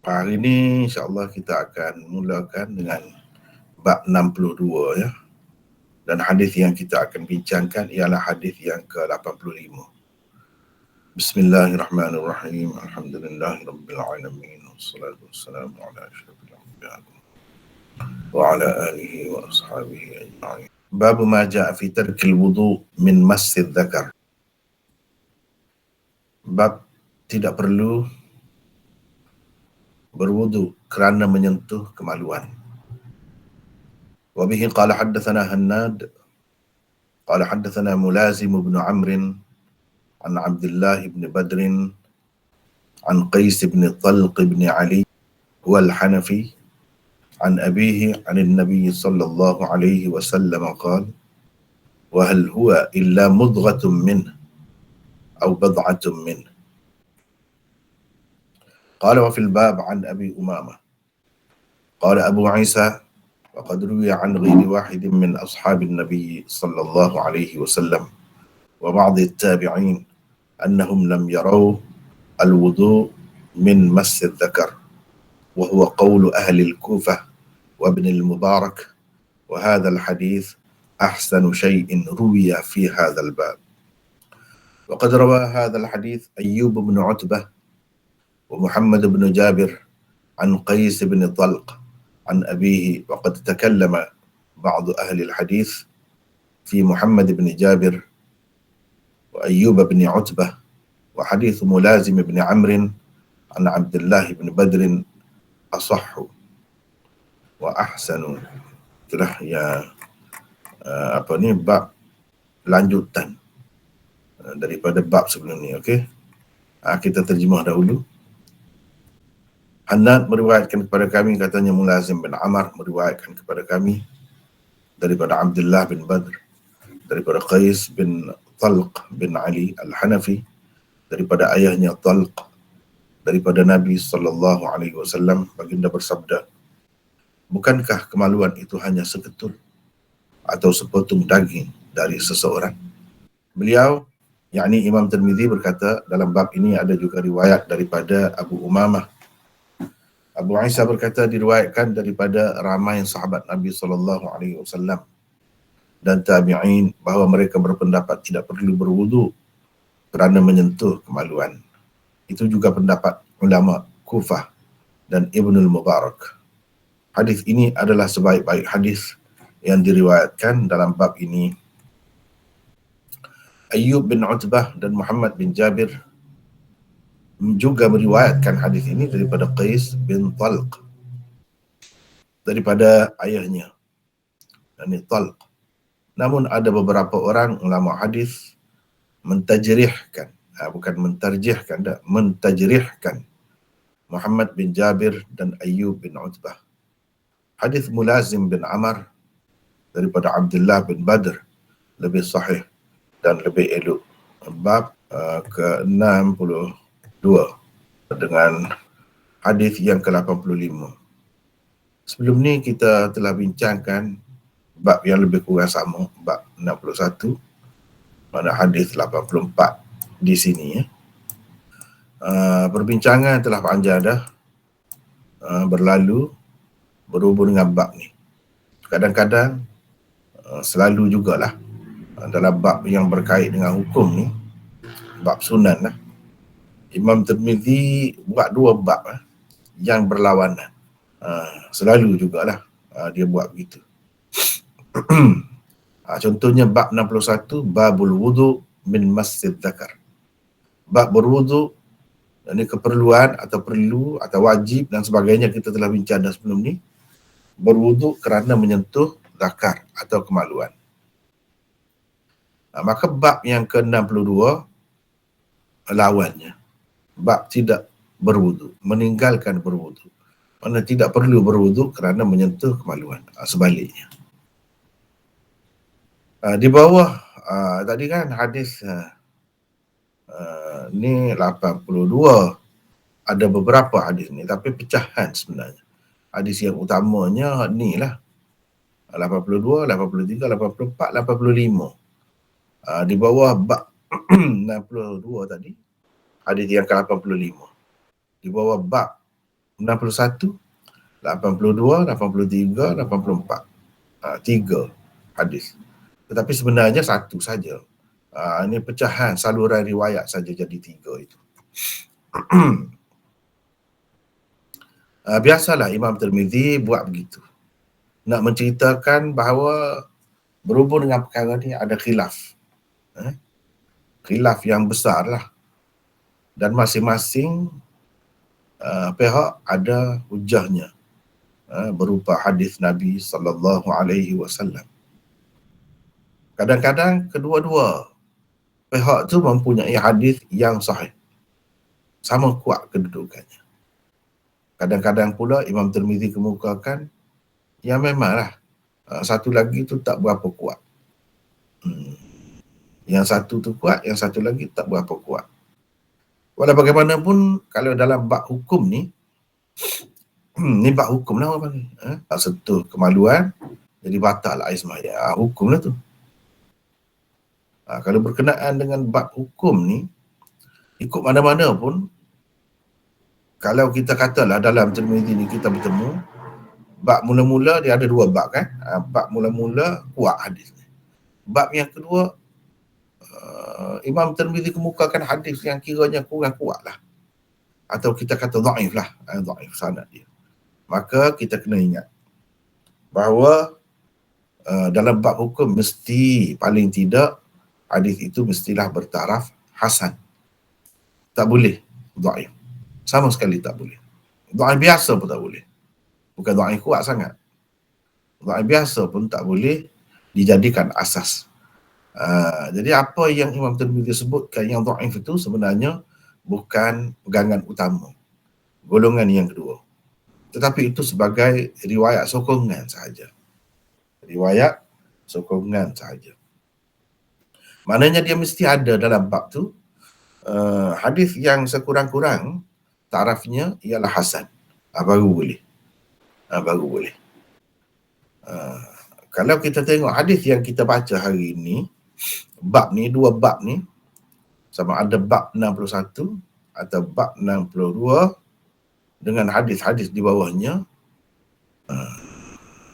Hari ini insya-Allah kita akan mulakan dengan bab 62 ya. Dan hadis yang kita akan bincangkan ialah hadis yang ke-85. Bismillahirrahmanirrahim. Alhamdulillahirabbil alamin. Wassalatu wassalamu ala asyrafil anbiya wa ala alihi wa ashabihi ajma'in. Bab ma ja'a fi tarkil wudu min masjid dzakar. Bab tidak perlu berwudu kerana menyentuh kemaluan. Wa bihi qala haddatsana Hannad qala haddatsana Mulazim bin Amr an Abdullah bin Badr an Qais bin Talq bin Ali wal Hanafi an abihi an Nabi sallallahu alaihi wasallam qala wa hal huwa illa mudghatun min aw bad'atun min. Qala wa fil bab an Abi Umamah qala Abu Isa وقد روي عن غير واحد من أصحاب النبي صلى الله عليه وسلم وبعض التابعين أنهم لم يروا الوضوء من مس الذكر وهو قول أهل الكوفة وابن المبارك وهذا الحديث أحسن شيء روي في هذا الباب. وقد روى هذا الحديث أيوب بن عتبة ومحمد بن جابر عن قيس بن طلق عن أبيه. وقد تكلم بعض أهل الحديث في محمد بن جابر وأيوب بن عتبة وحديث ملازم بن عمرو عن عبد الله بن بدر أصح وأحسن. Itulah ya bab lanjutan daripada bab sebelum ni. Okey, kita terjemah dahulu. Hannad meriwayatkan kepada kami, katanya Mulazim bin Amr meriwayatkan kepada kami daripada Abdullah bin Badr, daripada Qais bin Talq bin Ali al-Hanafi, daripada ayahnya Talq, daripada Nabi sallallahu alaihi wasallam, baginda bersabda, bukankah kemaluan itu hanya seketul atau sepotong daging dari seseorang? Beliau, yakni Imam Tirmizi, berkata dalam bab ini ada juga riwayat daripada Abu Umamah. Abu Isa berkata diriwayatkan daripada ramai sahabat Nabi SAW dan tabi'in bahawa mereka berpendapat tidak perlu berwudu kerana menyentuh kemaluan. Itu juga pendapat ulama Kufah dan Ibnul Mubarak. Hadis ini adalah sebaik-baik hadis yang diriwayatkan dalam bab ini. Ayyub bin Utbah dan Muhammad bin Jabir juga meriwayatkan hadis ini daripada Qais bin Talq, daripada ayahnya, yakni Talq. Namun ada beberapa orang ulama hadis mentajrihkan, bukan mentarjihkan, mentajrihkan Muhammad bin Jabir dan Ayyub bin Utbah. Hadis Mulazim bin Amr daripada Abdullah bin Badr lebih sahih dan lebih elok. Bab ke-62 dengan hadis yang ke-85. Sebelum ni kita telah bincangkan bab yang lebih kurang sama, bab 61, pada hadis 84 di sini ya. Perbincangan telah panjang dah berlalu berhubung dengan bab ni. Kadang-kadang selalu jugalah dalam bab yang berkait dengan hukum ni, bab sunan lah, Imam Tirmizi buat dua bab yang berlawanan. Selalu jugalah dia buat begitu. Contohnya bab 61, babul wudu min masjid dzakar. Bab berwudu, ini keperluan atau perlu atau wajib dan sebagainya, kita telah bincang dah sebelum ni. Berwudu kerana menyentuh zakar atau kemaluan. Maka bab yang ke-62 lawannya, bab tidak berwudu, meninggalkan berwudu. Mana tidak perlu berwudu kerana menyentuh kemaluan. Sebaliknya. Di bawah tadi kan hadis ni 82. Ada beberapa hadis ni, tapi pecahan sebenarnya. Hadis yang utamanya ni lah. 82, 83, 84, 85. Di bawah bab 62 tadi, hadis yang ke-85. Di bawah bab 61, 82, 83, 84. 3 hadis. Tetapi sebenarnya satu saja. Ini pecahan saluran riwayat saja jadi 3 itu. Biasalah Imam Tirmizi buat begitu. Nak menceritakan bahawa berhubung dengan perkara ni ada khilaf. Khilaf yang besar lah. Dan masing-masing pihak ada hujahnya berupa hadis Nabi SAW. Kadang-kadang kedua-dua pihak tu mempunyai hadis yang sahih. Sama kuat kedudukannya. Kadang-kadang pula Imam Tirmizi kemukakan yang memanglah satu lagi tu tak berapa kuat. Yang satu tu kuat, yang satu lagi tak berapa kuat. Walau bagaimanapun, kalau dalam bab hukum ni, ni bab hukum lah orang ni. Sentuh kemaluan, jadi batal air sembahyang. Hukum lah tu. Kalau berkenaan dengan bab hukum ni, ikut mana-mana pun, kalau kita katalah dalam Tirmizi ni kita bertemu, bab mula-mula dia ada 2 bab kan. Bab mula-mula kuat hadis ni. Bab yang kedua, Imam Tirmizi kemukakan hadis yang kiranya kurang kuat lah. Atau kita kata dhaif lah. Dhaif sanad dia. Maka kita kena ingat bahawa dalam bab hukum mesti paling tidak hadis itu mestilah bertaraf hasan. Tak boleh dhaif. Sama sekali tak boleh. Dhaif biasa pun tak boleh. Bukan dhaif kuat sangat. Dhaif biasa pun tak boleh dijadikan asas. Jadi apa yang Imam Tirmizi sebutkan yang dhaif itu sebenarnya bukan pegangan utama, golongan yang kedua, tetapi itu sebagai riwayat sokongan sahaja. Riwayat sokongan sahaja. Maknanya dia mesti ada dalam bab tu hadis yang sekurang-kurang tarafnya ialah hasan. Baru boleh. Baru boleh. Kalau kita tengok hadis yang kita baca hari ini, bab ni, 2 bab ni, sama ada bab 61 atau bab 62 dengan hadis-hadis di bawahnya,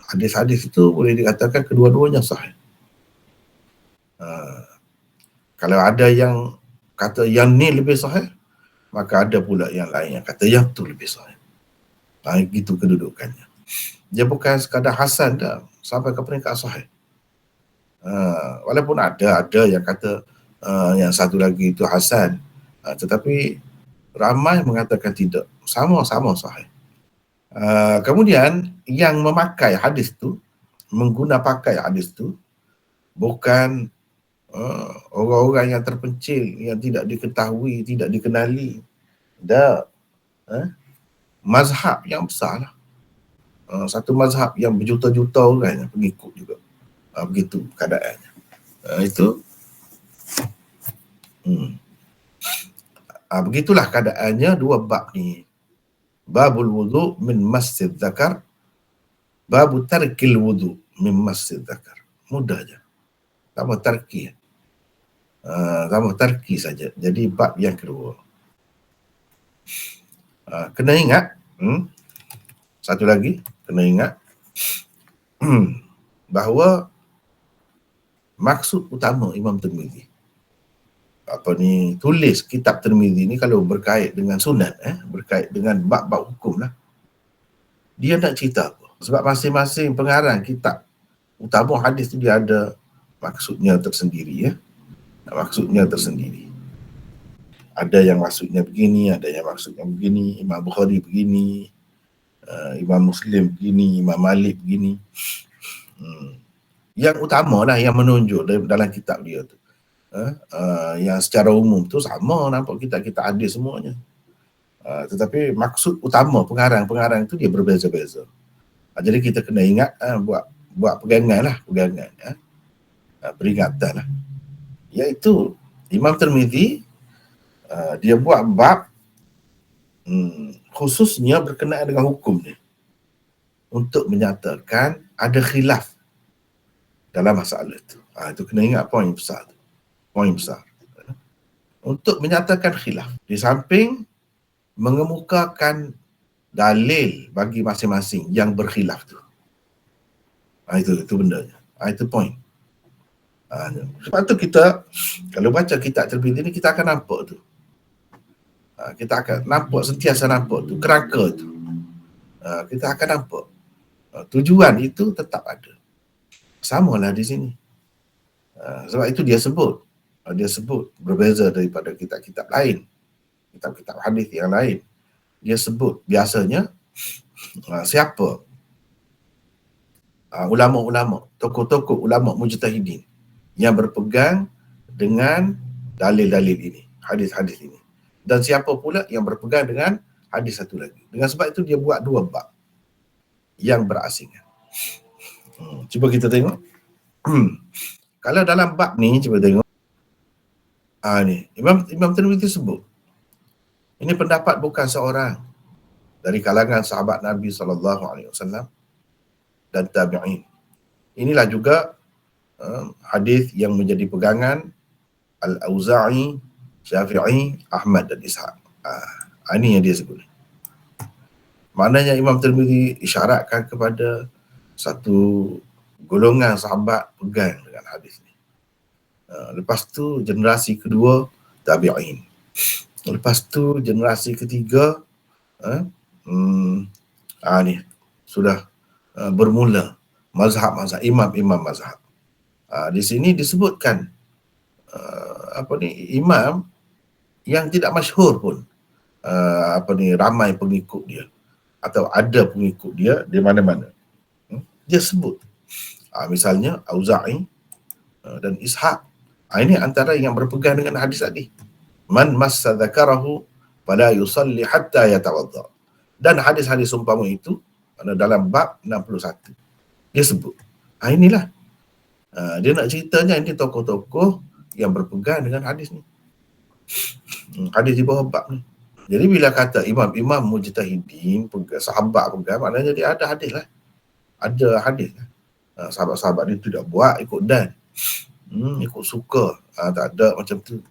hadis-hadis itu boleh dikatakan kedua-duanya sahih. Kalau ada yang kata yang ni lebih sahih, maka ada pula yang lain yang kata yang tu lebih sahih. Gitu kedudukannya. Dia bukan sekadar hasan dah, sampai ke peringkat sahih. Walaupun ada yang kata yang satu lagi itu hasan, tetapi ramai mengatakan tidak, sama-sama sahih. Kemudian yang memakai hadis tu, mengguna pakai hadis tu bukan orang-orang yang terpencil, yang tidak diketahui, tidak dikenali. Mazhab yang besar lah. Satu mazhab yang berjuta-juta orang yang pengikut juga. Begitu keadaannya. Itu begitulah keadaannya 2 bab ni. Babul wudu min masjid zakar, babu tarkil wudu min masjid zakar. Mudah je. Tambah tarki. Tambah tarki saja. Jadi bab yang kedua. Kena ingat, satu lagi, kena ingat bahawa maksud utama Imam Tirmizi tulis kitab Tirmizi ni kalau berkait dengan sunan, berkait dengan bab-bab hukum lah, dia nak cerita apa? Sebab masing-masing pengarang kitab utama hadis tu dia ada maksudnya tersendiri, maksudnya tersendiri. Ada yang maksudnya begini, ada yang maksudnya begini. Imam Bukhari begini, Imam Muslim begini, Imam Malik begini. Yang utama lah yang menunjuk dalam kitab dia tu, yang secara umum tu sama, nampak kita ada semuanya. Tetapi maksud utama pengarang itu dia berbeza-beza. Jadi kita kena ingat, buat pegangan lah, peringatan lah. Iaitu Imam Tirmizi dia buat bab khususnya berkenaan dengan hukum ni, untuk menyatakan ada khilaf dalam masalah itu. Itu kena ingat poin besar tu. Poin besar. Untuk menyatakan khilaf. Di samping mengemukakan dalil bagi masing-masing yang berkhilaf tu. Itu bendanya. Itu point. Sebab tu kita kalau baca kitab Tirmidzi ni kita akan nampak tu. Kita akan nampak, sentiasa nampak tu kerangka tu. Kita akan nampak tujuan itu tetap ada. Samalah di sini. Sebab itu dia sebut berbeza daripada kitab-kitab lain, kitab-kitab hadis yang lain. Dia sebut biasanya siapa ulama-ulama, tokoh-tokoh ulama mujtahidin yang berpegang dengan dalil-dalil ini, hadis-hadis ini. Dan siapa pula yang berpegang dengan hadis satu lagi. Dengan sebab itu dia buat dua bab yang berasingan. Cuba kita tengok. Kalau dalam bab ni, cuba tengok. Ni Imam Tirmidzi sebut. Ini pendapat bukan seorang dari kalangan sahabat Nabi SAW dan tabi'in. Inilah juga hadis yang menjadi pegangan Al-Auza'i, Syafi'i, Ahmad dan Ishaq. Ini yang dia sebut. Maknanya Imam Tirmidzi isyaratkan kepada satu golongan sahabat pegang dengan hadis ni. Lepas tu generasi kedua tabi'in. Lepas tu generasi ketiga ni sudah bermula mazhab-mazhab, imam-imam mazhab. Di sini disebutkan imam yang tidak masyhur pun, ramai pengikut dia atau ada pengikut dia di mana-mana. Dia sebut. Misalnya Auza'i dan Ishaq. Ini antara yang berpegang dengan hadis tadi. Man massa dzakarahu fala yusalli hatta yatawadda. Dan hadis-hadis umpama itu dalam bab 61. Dia sebut. Inilah. Dia nak ceritanya ini tokoh-tokoh yang berpegang dengan hadis ni. Hadis di bawah bab ni. Jadi bila kata imam-imam mujtahidin, sahabat pegang, maknanya dia ada hadis lah. Ada hadis lah. Sahabat-sahabat dia tidak buat ikut dan. Ikut suka. Tak ada macam tu.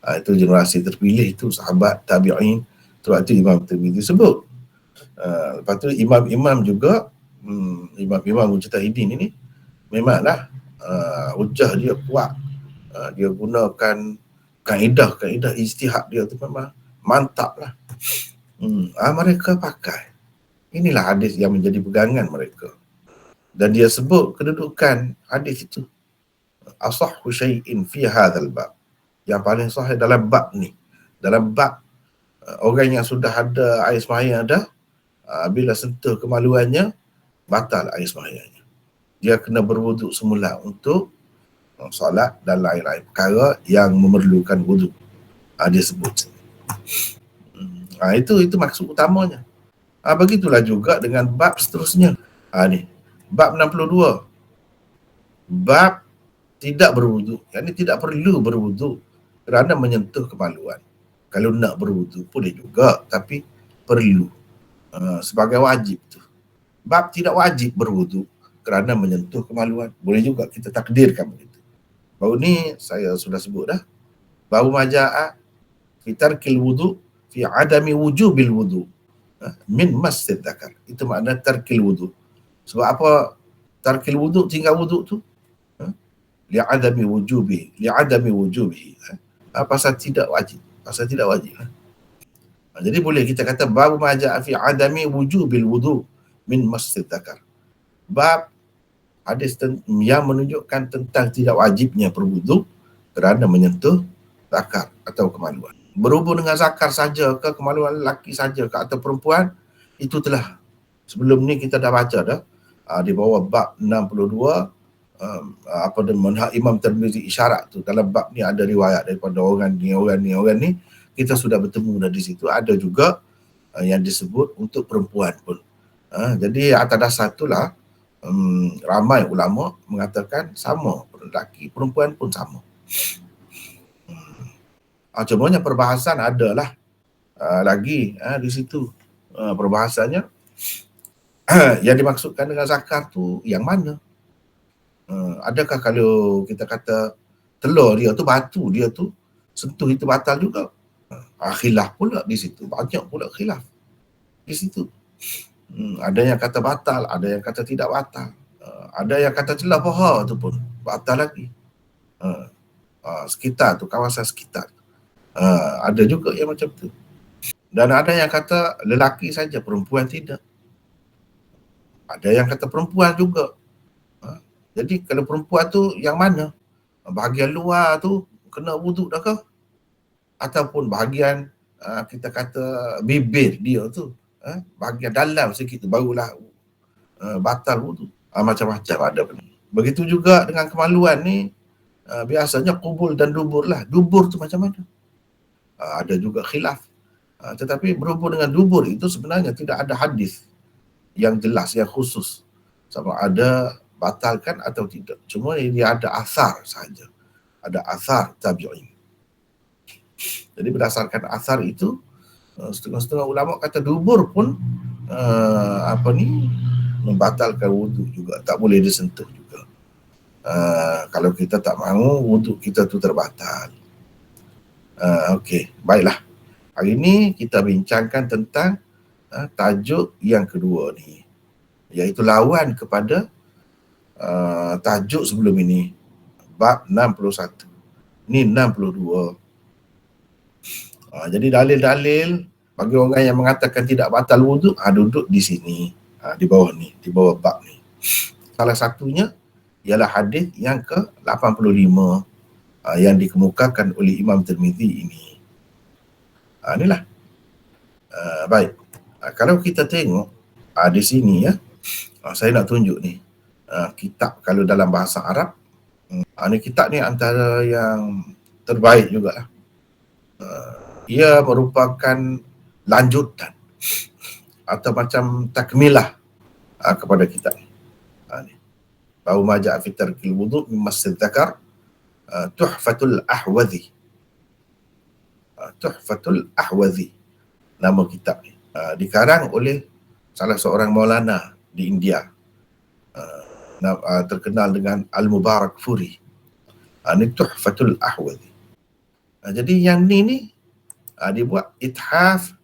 Itu generasi terpilih itu sahabat tabi'in. Sebab itu Imam Tirmidzi sebut. Lepas tu imam-imam juga, imam-imam mujtahidin ini memanglah hujah dia kuat. Dia gunakan kaedah ijtihad dia tu memang mantap lah. Mereka pakai. Inilah hadis yang menjadi pegangan mereka. Dan dia sebut kedudukan hadis itu. Asahhu syai'in fi hadzal bab. Yang paling sahih dalam bab ni. Dalam bab orang yang sudah ada air sembahyang dah, bila sentuh kemaluannya, batal air sembahyangnya. Dia kena berwuduk semula untuk solat dan lain-lain perkara yang memerlukan wuduk. Dia sebut. Itu maksud utamanya. Begitulah juga dengan bab seterusnya. Ni bab 62. Bab tidak berwuduk. Yang ini tidak perlu berwuduk kerana menyentuh kemaluan. Kalau nak berwuduk boleh juga, tapi perlu sebagai wajib tu. Bab tidak wajib berwuduk kerana menyentuh kemaluan. Boleh juga kita takdirkan begitu. Baru ni saya sudah sebut dah. Babu majaa fi tarkil wudu fi adami wujubil wudu min masjid dzakar. Itu makna tarkil wudu. Sebab apa tarkil wudu, tinggal wudu tu? Li'adami wujubihi. Pasal tidak wajib. Jadi boleh kita kata bab majaa fi adami wujubil wudu min masjid dzakar. Bab hadis yang menunjukkan tentang tidak wajibnya berwuduk kerana menyentuh zakar atau kemaluan. Berhubung dengan zakar saja ke, kemaluan lelaki saja ke atau perempuan, itu telah sebelum ni kita dah baca dah di bawah bab 62 Imam Tirmidzi isyarat tu. Dalam bab ni ada riwayat daripada orang ni, kita sudah bertemu dah di situ. Ada juga yang disebut untuk perempuan pun. Jadi atas dasar itulah ramai ulama mengatakan sama, lelaki perempuan pun sama. Cumanya perbahasan adalah lagi di situ. Perbahasannya yang dimaksudkan dengan zakar tu yang mana? Adakah kalau kita kata telur dia tu, batu dia tu sentuh itu batal juga? Khilaf pula di situ, banyak pula khilaf. di situ. Ada yang kata batal, ada yang kata tidak batal. Ada yang kata celah paha tu pun batal lagi. Sekitar tu, kawasan sekitar. Ada juga yang macam tu. Dan ada yang kata lelaki saja, perempuan tidak. Ada yang kata perempuan juga. Jadi kalau perempuan tu yang mana? Bahagian luar tu kena wuduk dah ke? Ataupun bahagian kita kata bibir dia tu, bahagian dalam sikit tu barulah batal wuduk. Macam-macam ada benda. Begitu juga dengan kemaluan ni, biasanya kubul dan dubur lah. Dubur tu macam mana? Ada juga khilaf. Tetapi berhubung dengan dubur itu sebenarnya tidak ada hadis yang jelas, yang khusus sama ada batalkan atau tidak. Cuma dia ada asar saja. Ada asar tabi'in. Jadi berdasarkan asar itu, setengah-setengah ulama kata dubur pun membatalkan wuduk juga, tak boleh disentuh juga. Kalau kita tak mahu wuduk kita tu terbatal. Okey, baiklah. Hari ini kita bincangkan tentang tajuk yang kedua ni, iaitu lawan kepada tajuk sebelum ini, bab 61. Ni 62. Jadi dalil-dalil bagi orang yang mengatakan tidak batal wuduk, duduk di sini, di bawah ni, di bawah bab ni. Salah satunya ialah hadis yang ke-85 yang dikemukakan oleh Imam Tirmizi ini. Inilah. Baik. Kalau kita tengok di sini ya, saya nak tunjuk ni kitab kalau dalam bahasa Arab. Ni kitab ni antara yang terbaik jugalah. Ia merupakan lanjutan atau macam takmilah kepada kitab ni. Bau Maja' fi Tarkil Wudu' min Masjid Dzakar, Tuhfatul Ahwazi. Tuhfatul Ahwazi nama kitab ni. Dikarang oleh salah seorang maulana di India, terkenal dengan Al-Mubarak Furi. Ini Tuhfatul Ahwazi. Jadi yang ni dibuat ithaf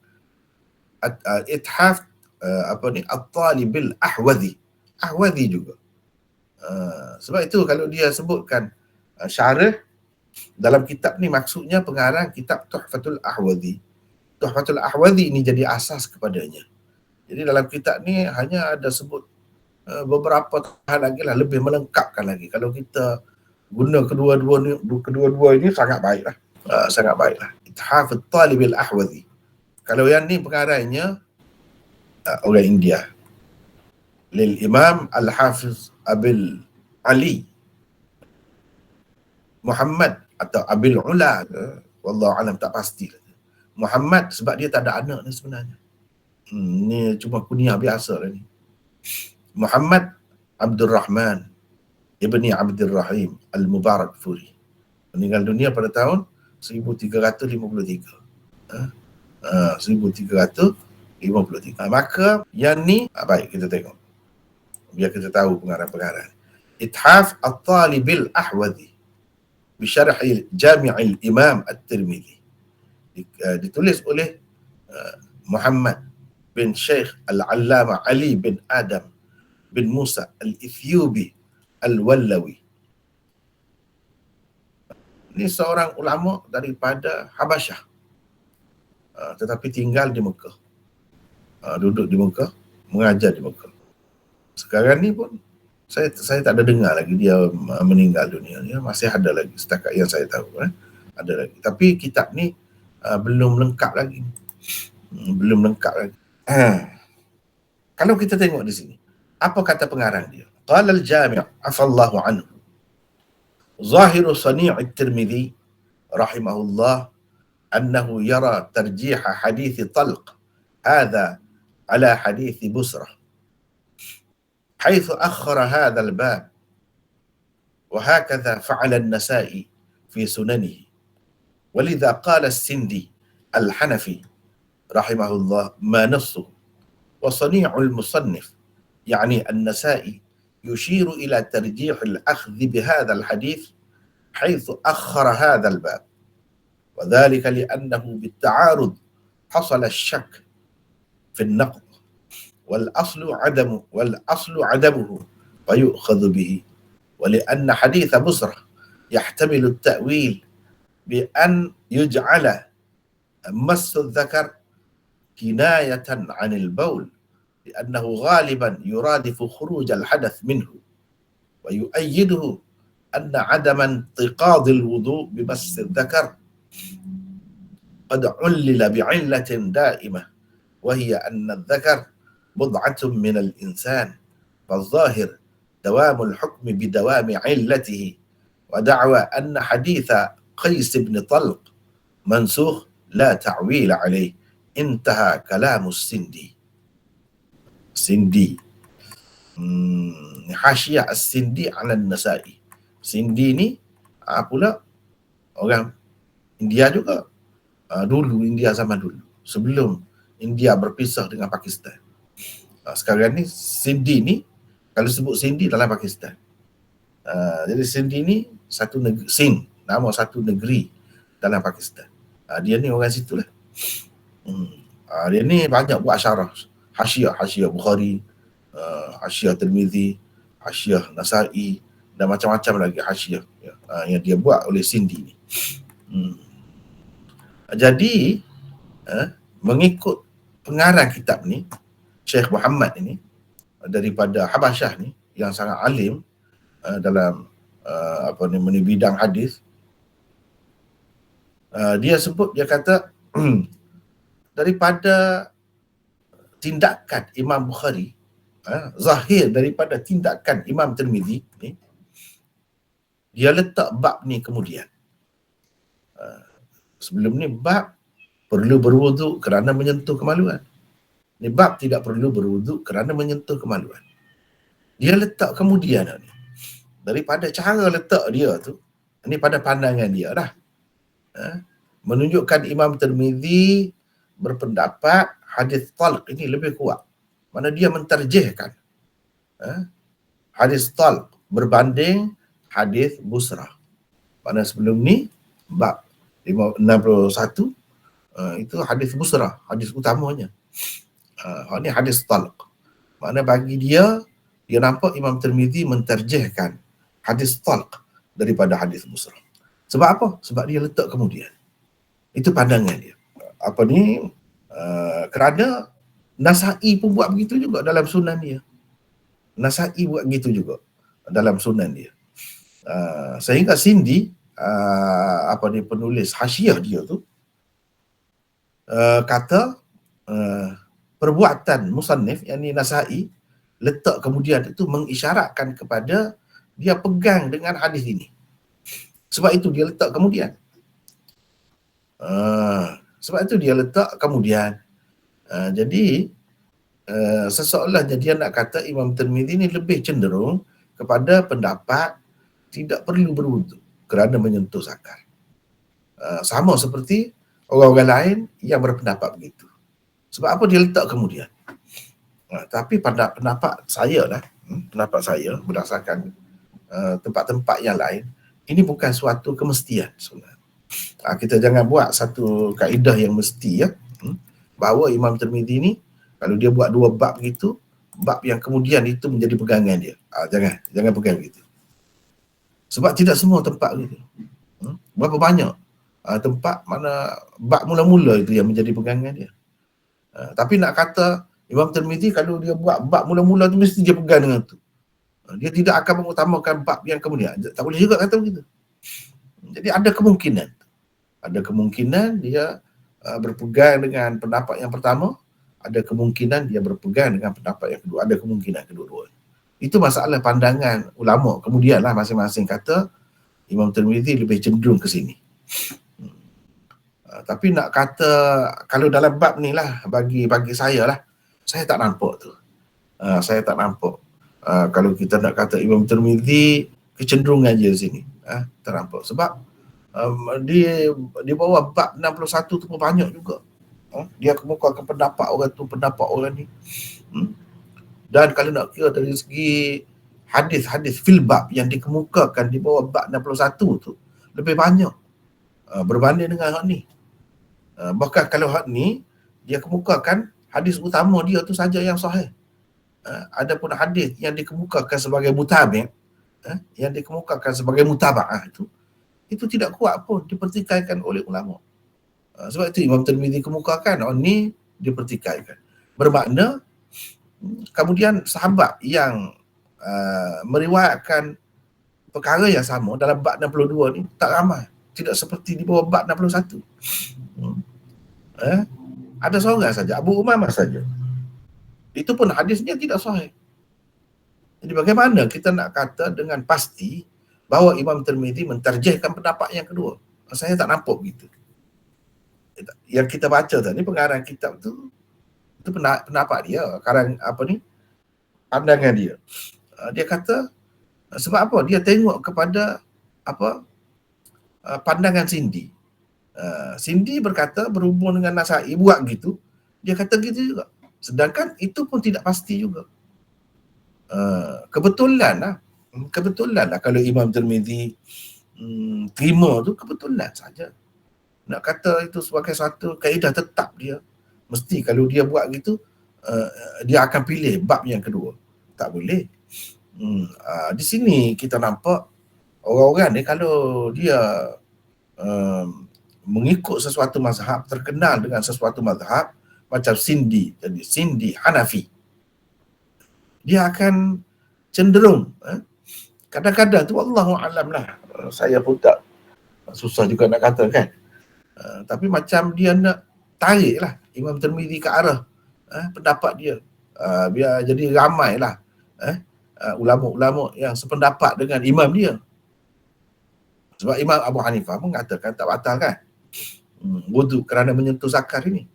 At-Talibil Ahwazi. Ahwazi juga. Sebab itu kalau dia sebutkan syarah dalam kitab ni, maksudnya pengarang kitab Tuhfatul Ahwazi. Tuhfatul Ahwazi ini jadi asas kepadanya. Jadi dalam kitab ni hanya ada sebut beberapa hal lagi lah, lebih melengkapkan lagi. Kalau kita guna kedua-dua ini sangat baiklah. Sangat baiklah. Ithaf At-Talibil Ahwazi. Kalau yang ni pengarangnya orang India, lil Imam Al-Hafiz Abil Ali Muhammad atau Abil Ula, wallahu alam, tak pasti. Muhammad sebab dia tak ada anak ni sebenarnya. Ni cuma kunyah biasa lah ni. Muhammad Abdul Rahman Ibni Abdul Rahim Al-Mubarak Furi, meninggal dunia pada tahun 1353. 1353. Maka yang ni baik kita tengok, biar kita tahu pengarang-pengarang. Ithaf At-Talibil Ahwazi bi Syarh Jami' Imam At-Tirmizi, ditulis oleh Muhammad bin Syekh Al-Allamah Ali bin Adam bin Musa Al-Ethiopi Al-Wallawi. Ini seorang ulama daripada Habasyah, tetapi tinggal di Mekah, duduk di Mekah, mengajar di Mekah. Sekarang ni pun saya tak ada dengar lagi dia meninggal dunia. Dia masih ada lagi setakat yang saya tahu, ada lagi. Tapi kitab ni belum lengkap lagi. Belum lengkap lagi. Kalau kita tengok di sini, apa kata pengarang dia? Qala al-Jami' afallahu anhu, zahiru sani' at-Tirmizi rahimahullah annahu yara tarjih hadith Talq hadha ala hadith Busrah, حيث أخر هذا الباب، وهكذا فعل النسائي في سننه، ولذا قال السندي الحنفي رحمه الله ما نصه، وصنيع المصنف يعني النسائي يشير إلى ترجيح الأخذ بهذا الحديث حيث أخر هذا الباب، وذلك لأنه بالتعارض حصل الشك في النقض والأصل عدمه فيؤخذ به، ولأن حديث بصرة يحتمل التأويل بأن يجعل مس الذكر كناية عن البول، لأنه غالبا يرادف خروج الحدث منه، ويؤيده أن عدم انتقاض الوضوء بمس الذكر قد علل بعلة دائمة، وهي أن الذكر بضعة من الإنسان، فالظاهر دوام الحكم بدوام علته، ودعوى أن حديث قيس بن طلق منسوخ لا تعويل عليه. انتهى كلام السندي. Hasyiah As-Sindi ala Nasa'i. Sindi ni pula orang India juga. Dulu, India zaman dulu, sebelum India berpisah dengan Pakistan. Sekarang ni Sindi ni, kalau sebut Sindi dalam Pakistan. Jadi Sindi ni satu negeri, Sind, nama satu negeri dalam Pakistan. Dia ni orang situ lah. Dia ni banyak buat syarah, Hasyiah Bukhari, Hasyiah Tirmizi, Hasyiah Nasa'i, dan macam-macam lagi hasyiah yang dia buat oleh Sindi ni. Jadi mengikut pengarang kitab ni, Syekh Muhammad ini daripada Habasyah ni, yang sangat alim dalam bidang hadis, dia sebut, dia kata daripada tindakan Imam Bukhari, zahir daripada tindakan Imam Tirmizi ni, dia letak bab ni kemudian. Sebelum ni bab perlu berwuduk kerana menyentuh kemaluan. Ni bab tidak perlu berwuduk kerana menyentuh kemaluan. Dia letak kemudian ni. Daripada cara letak dia tu, ni pada pandangan dia dah. Menunjukkan Imam Tirmizi berpendapat hadis talq ini lebih kuat. Mana dia mentarjihkan hadis talq berbanding hadis busrah. Mana sebelum ni bab 61 itu hadis busrah, hadis utamanya. Ini hadis talq. Mana bagi dia nampak Imam Tirmizi mentarjihkan hadis talq daripada hadis busrah. Sebab apa? Sebab dia letak kemudian. Itu pandangan dia. Kerana Nasa'i pun buat begitu juga dalam sunan dia. Nasa'i buat begitu juga dalam sunan dia. Sehingga Sindi, penulis hasyiah dia tu, kata perbuatan musannif, yang ni Nasa'i, letak kemudian itu mengisyaratkan kepada dia pegang dengan hadis ini. Sebab itu dia letak kemudian. Jadi seseolahnya dia nak kata Imam Tirmizi ni lebih cenderung kepada pendapat tidak perlu berwuduk kerana menyentuh zakar. Sama seperti orang-orang lain yang berpendapat begitu. Sebab apa dia letak kemudian? Tapi pada pendapat saya berdasarkan tempat-tempat yang lain, ini bukan suatu kemestian sebenarnya. Kita jangan buat satu kaedah yang mesti, bahawa Imam Tirmizi ni kalau dia buat dua bab begitu, bab yang kemudian itu menjadi pegangan dia. Jangan pegang begitu. Sebab tidak semua tempat begitu. Berapa banyak tempat mana bab mula-mula itu yang menjadi pegangan dia. Tapi nak kata Imam Tirmizi kalau dia buat bab mula-mula tu mesti dia pegang dengan tu. Dia tidak akan mengutamakan bab yang kemudian. Tak boleh juga kata begitu. Jadi ada kemungkinan dia berpegang dengan pendapat yang pertama, ada kemungkinan dia berpegang dengan pendapat yang kedua, ada kemungkinan kedua-dua. Itu masalah pandangan ulama. Kemudianlah masing-masing kata Imam Tirmizi lebih cenderung ke sini. Tapi nak kata kalau dalam bab ni lah, bagi saya lah, saya tak nampak tu. Saya tak nampak. Kalau kita nak kata Imam Tirmizi kecenderungan je di sini. Tak nampak. Sebab di bawah bab 61 tu pun banyak juga. Dia kemukakan pendapat orang tu, pendapat orang ni. Dan kalau nak kira dari segi hadis-hadis fil bab yang dikemukakan di bawah bab 61 tu lebih banyak berbanding dengan hak ni. Bahkan kalau hak ni dia kemukakan hadis utama dia tu saja yang sahih. Adapun hadis yang dikemukakan sebagai mutabi', yang dikemukakan sebagai mutaba'ah itu tidak kuat pun dipertikaikan oleh ulama. Sebab itu Imam Tirmizi kemukakan ni dipertikaikan. Bermakna kemudian sahabat yang meriwayatkan perkara yang sama dalam bab 62 ni tak ramai, tidak seperti di bawah bab 61. Ada seorang saja, Abu Umamah saja. Itu pun hadisnya tidak sahih. Jadi bagaimana kita nak kata dengan pasti bahawa Imam Tirmizi mentarjihkan pendapat yang kedua? Saya tak nampak begitu. Yang kita baca tadi pengarang kitab tu itu pendapat dia, pandangan dia. Dia kata sebab apa? Dia tengok kepada pandangan Sindi. Sindi berkata berhubung dengan Nasai buat gitu, dia kata gitu juga. Sedangkan itu pun tidak pasti juga. Kebetulan lah kalau Imam Tirmizi terima tu kebetulan saja. Nak kata itu sebagai satu kaedah tetap dia, mesti kalau dia buat gitu dia akan pilih bab yang kedua. Tak boleh. Di sini kita nampak orang-orang ni kalau dia mengikut sesuatu mazhab, terkenal dengan sesuatu mazhab macam Sindi, jadi Sindi Hanafi, dia akan cenderung kadang-kadang tu wallahu alam lah, saya pun tak susah juga nak kata kan, tapi macam dia nak tarik lah Imam Tirmizi ke arah pendapat dia, biar jadi ramai lah ulama-ulama yang sependapat dengan imam dia. Sebab Imam Abu Hanifah mengatakan tak batal kan wuduk kerana menyentuh zakar ini.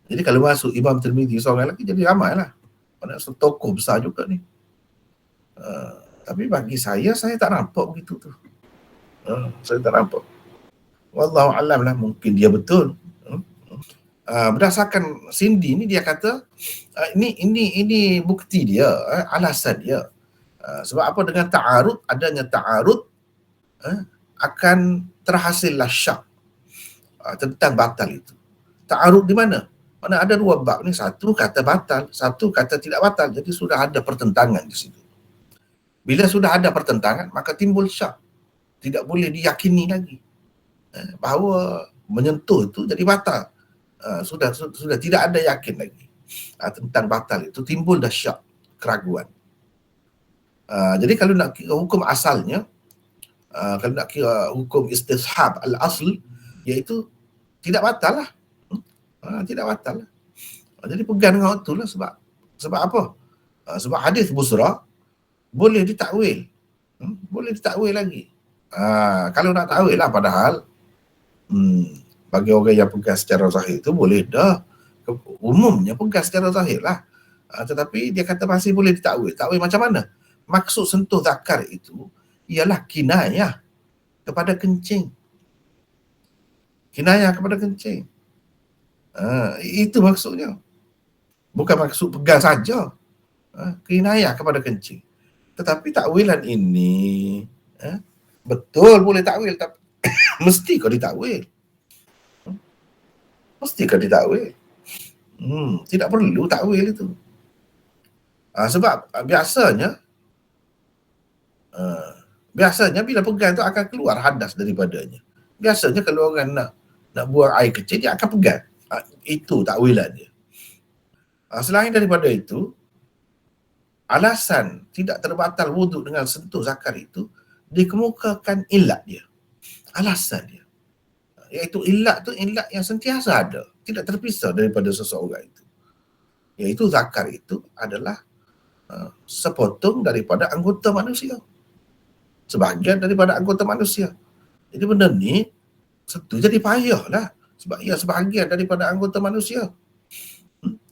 Jadi kalau masuk Imam Tirmizi seorang lagi, jadi ramai lah, mana tokoh besar juga ni. Tapi bagi saya tak nampak begitu tu. Saya tak nampak. Wallahu alam lah, mungkin dia betul. Berdasarkan Sindi ni dia kata ini bukti dia, alasan dia. Sebab apa? Dengan ta'arud, adanya ta'arud akan terhasillah syak tentang batal itu. Ta'arud di mana? Mana ada dua bab ni, satu kata batal, satu kata tidak batal. Jadi sudah ada pertentangan di situ. Bila sudah ada pertentangan, maka timbul syak. Tidak boleh diyakini lagi bahawa menyentuh itu jadi batal. Sudah tidak ada yakin lagi tentang batal itu, timbul dah syak, keraguan. Jadi kalau nak kira hukum asalnya, kalau nak kira hukum istishab al-asl, iaitu tidak batal lah. Tidak batal lah. Jadi pegang dengan waktu lah. Sebab apa? Sebab hadis Busra boleh ditakwil. Boleh ditakwil lagi. Kalau nak takwil lah, padahal bagi orang yang pegang secara zahir tu boleh dah. Umumnya pegang secara zahir lah. Tetapi dia kata masih boleh ditakwil. Takwil macam mana? Maksud sentuh zakar itu ialah kinayah kepada kencing. Kinayah kepada kencing. Itu maksudnya. Bukan maksud pegang saja. Kinayah kepada kencing. Tetapi takwilan ini betul boleh takwil, tapi mesti kau ditakwil. Mesti kau ditakwil. Tidak perlu takwil itu. Sebab biasanya bila pegang tu akan keluar hadas daripadanya. Biasanya kalau orang nak buang air kecil, dia akan pegang. Itu takwilan dia. Selain daripada itu, alasan tidak terbatal wuduk dengan sentuh zakar itu dikemukakan ilat dia. Alasan dia. Iaitu ilat tu ilat yang sentiasa ada, tidak terpisah daripada seseorang itu. Iaitu zakar itu adalah sepotong daripada anggota manusia. Sebahagian daripada anggota manusia. Jadi benda ni tentu jadi payah lah. Sebab ia sebahagian daripada anggota manusia.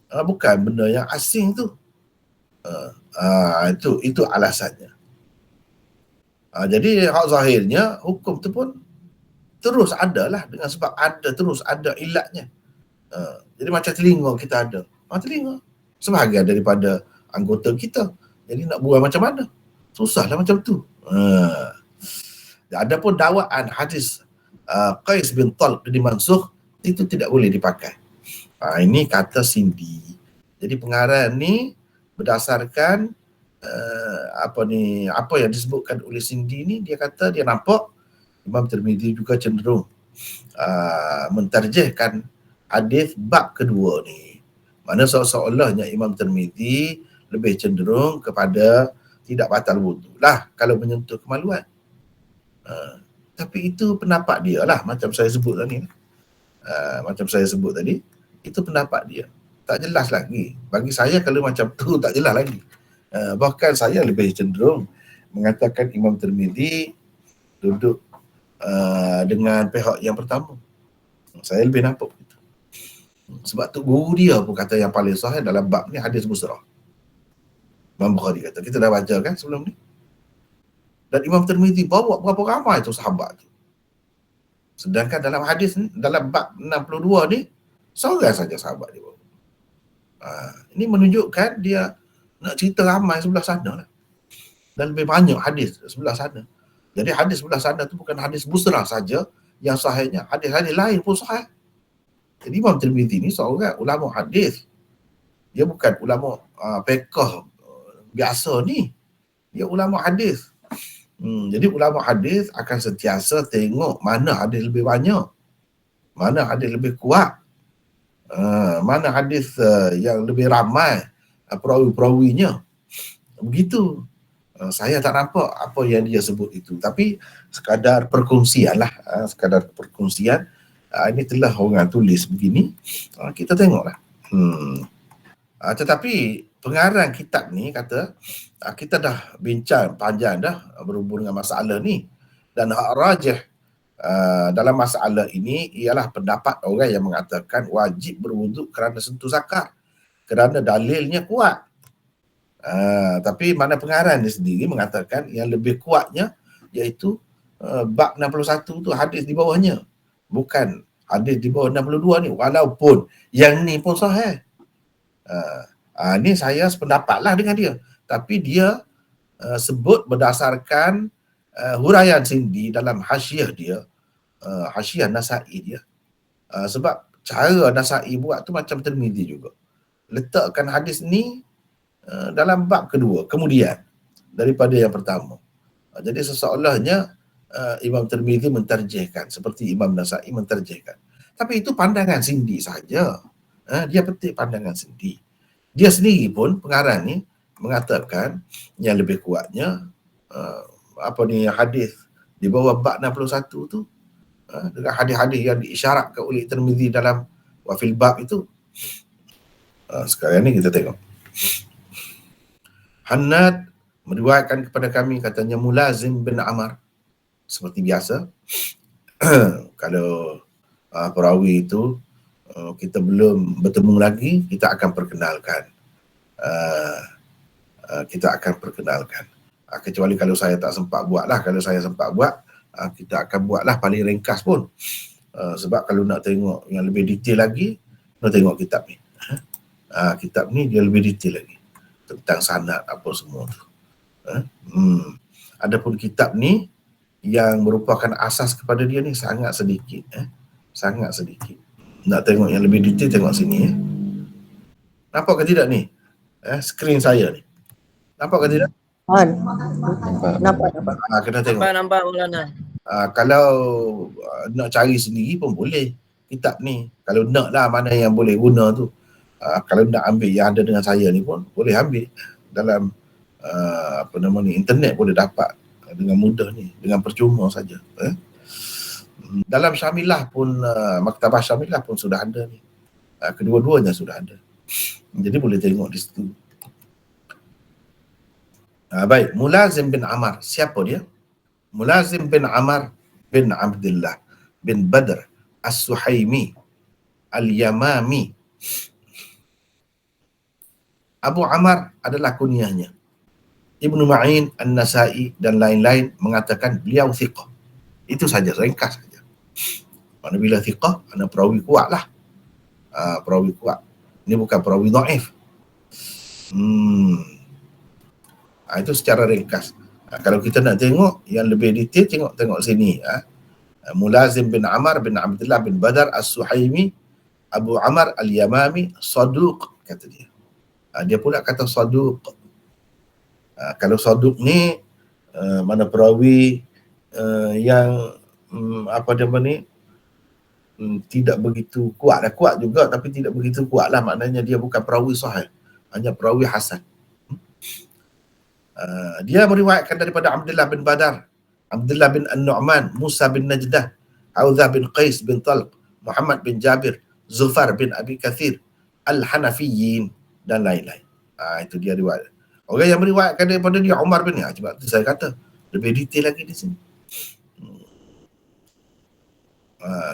Bukan benda yang asing tu. Itu alasannya. Jadi hak zahirnya hukum tu pun terus ada lah, dengan sebab terus ada ilatnya. Jadi macam telinga kita ada. Telinga sebahagian daripada anggota kita. Jadi nak buang macam mana? Susahlah macam tu. Adapun dakwaan hadis Qais bin Talq dimansukh, itu tidak boleh dipakai. Ini kata Sindi. Jadi pengarang ni berdasarkan apa yang disebutkan oleh Sindi ni, dia kata dia nampak Imam Tirmizi juga cenderung mentarjihkan hadis bab kedua ni. Mana seolah-olahnya Imam Tirmizi lebih cenderung kepada tidak batal wudu lah kalau menyentuh kemaluan. Tapi itu pendapat dia lah, macam saya sebut tadi. Itu pendapat dia. Tak jelas lagi. Bagi saya kalau macam tu tak jelas lagi. Bahkan saya lebih cenderung mengatakan Imam Tirmizi duduk dengan pihak yang pertama. Saya lebih nampak begitu. Sebab tu guru dia pun kata yang paling sahih dalam bab ni hadis Busrah. Imam Bukhari kata, kita dah baca kan sebelum ni. Dan Imam Tirmizi bawa berapa ramai tu sahabat tu. Sedangkan dalam hadis ni, dalam bab 62 ni, seorang saja sahabat dia bawa. Ini menunjukkan dia nak cerita ramai sebelah sana lah. Dan lebih banyak hadis sebelah sana. Jadi hadis sebelah sana tu bukan hadis Busrah saja yang sahihnya, hadis-hadis lain pun sahih. Jadi Imam Tirmizi ni seorang ulama hadis. Dia bukan ulama fiqh biasa ni. Dia ulama hadis. Jadi ulama hadis akan sentiasa tengok mana hadis lebih banyak, mana hadis lebih kuat, mana hadis yang lebih ramai perawi-perawinya. Begitu. Saya tak nampak apa yang dia sebut itu, tapi sekadar perkongsian lah, sekadar perkongsian. Ini telah orang tulis begini, kita tengoklah. Tetapi pengarang kitab ni kata, kita dah bincang panjang dah berhubung dengan masalah ni, dan hak rajih dalam masalah ini ialah pendapat orang yang mengatakan wajib berwuduk kerana sentuh zakar, kerana dalilnya kuat. Tapi mana pengarang ni sendiri mengatakan yang lebih kuatnya iaitu bab 61 tu, hadis di bawahnya, bukan hadis di bawah 62 ni, walaupun yang ni pun sahih. Ni saya sependapat lah dengan dia, tapi dia sebut berdasarkan huraian Sindi dalam hasyiah dia, hasyiah Nasa'i dia. Sebab cara Nasa'i buat tu macam Tirmizi juga, letakkan hadis ni dalam bab kedua kemudian daripada yang pertama. Jadi seseolahnya Imam Tirmizi mentarjihkan seperti Imam Nasa'i mentarjihkan. Tapi itu pandangan Sindi saja. Dia petik pandangan Sindi. Dia sendiri pun, pengarang ni, mengatakan yang lebih kuatnya hadis di bawah bab 61 tu, dengan hadis-hadis yang diisyaratkan oleh Tirmizi dalam wafil bab itu. Sekarang ni kita tengok. Hannad meriwayatkan kepada kami, katanya Mulazim bin Amar. Seperti biasa, kalau perawi itu kita belum bertemu lagi, kita akan perkenalkan. Kecuali kalau saya tak sempat buat lah. Kalau saya sempat buat, kita akan buatlah paling ringkas pun. Sebab kalau nak tengok yang lebih detail lagi, nak tengok kitab ni. Kitab ni dia lebih detail lagi tentang sanad apa semua tu. Adapun kitab ni yang merupakan asas kepada dia ni sangat sedikit. Sangat sedikit. Nak tengok yang lebih detail, tengok sini. Nampak ke tidak ni? Skrin saya ni. Nampak ke tidak? Nampak. Kena tengok. Nampak Maulana. Kalau nak cari sendiri pun boleh kitab ni. Kalau nak lah mana yang boleh guna tu. Kalau nak ambil yang ada dengan saya ni pun boleh ambil dalam internet, boleh dapat dengan mudah ni, dengan percuma saja. Dalam Syamilah pun, Maktabah Syamilah pun sudah ada ni. Kedua-duanya sudah ada. Jadi boleh tengok di situ. Baik, Mulazim bin Amar. Siapa dia? Mulazim bin Amar bin Abdullah bin Badr As-Suhaimi Al-Yamami. Abu Amar adalah kunyahnya. Ibnu Ma'in, An-Nasa'i dan lain-lain mengatakan beliau thiqah. Itu saja, ringkas saja. Mana bila thiqah, mana perawi kuat lah. Perawi kuat. Ini bukan perawi dhaif. Itu secara ringkas. Kalau kita nak tengok yang lebih detail, tengok sini. Mulazim bin Amar bin Abdullah bin Badr As-Suhaimi Abu Amar Al-Yamami Saduq, kata dia. Dia pula kata saduq. Kalau saduq ni mana perawi yang apa nama ni, tidak begitu kuat lah, kuat juga tapi tidak begitu kuat lah, maknanya dia bukan perawi sahih, hanya perawi hasan. Dia meriwayatkan daripada Abdullah bin Badar, Abdullah bin An-Nu'man, Musa bin Najdah, Audzah bin Qais bin Talq, Muhammad bin Jabir, Zufar bin Abi Kathir, Al-Hanafiyin dan lain-lain. Itu dia riwayat. Orang yang meriwayatkan daripada dia Umar bin, sebab tu saya kata lebih detail lagi di sini.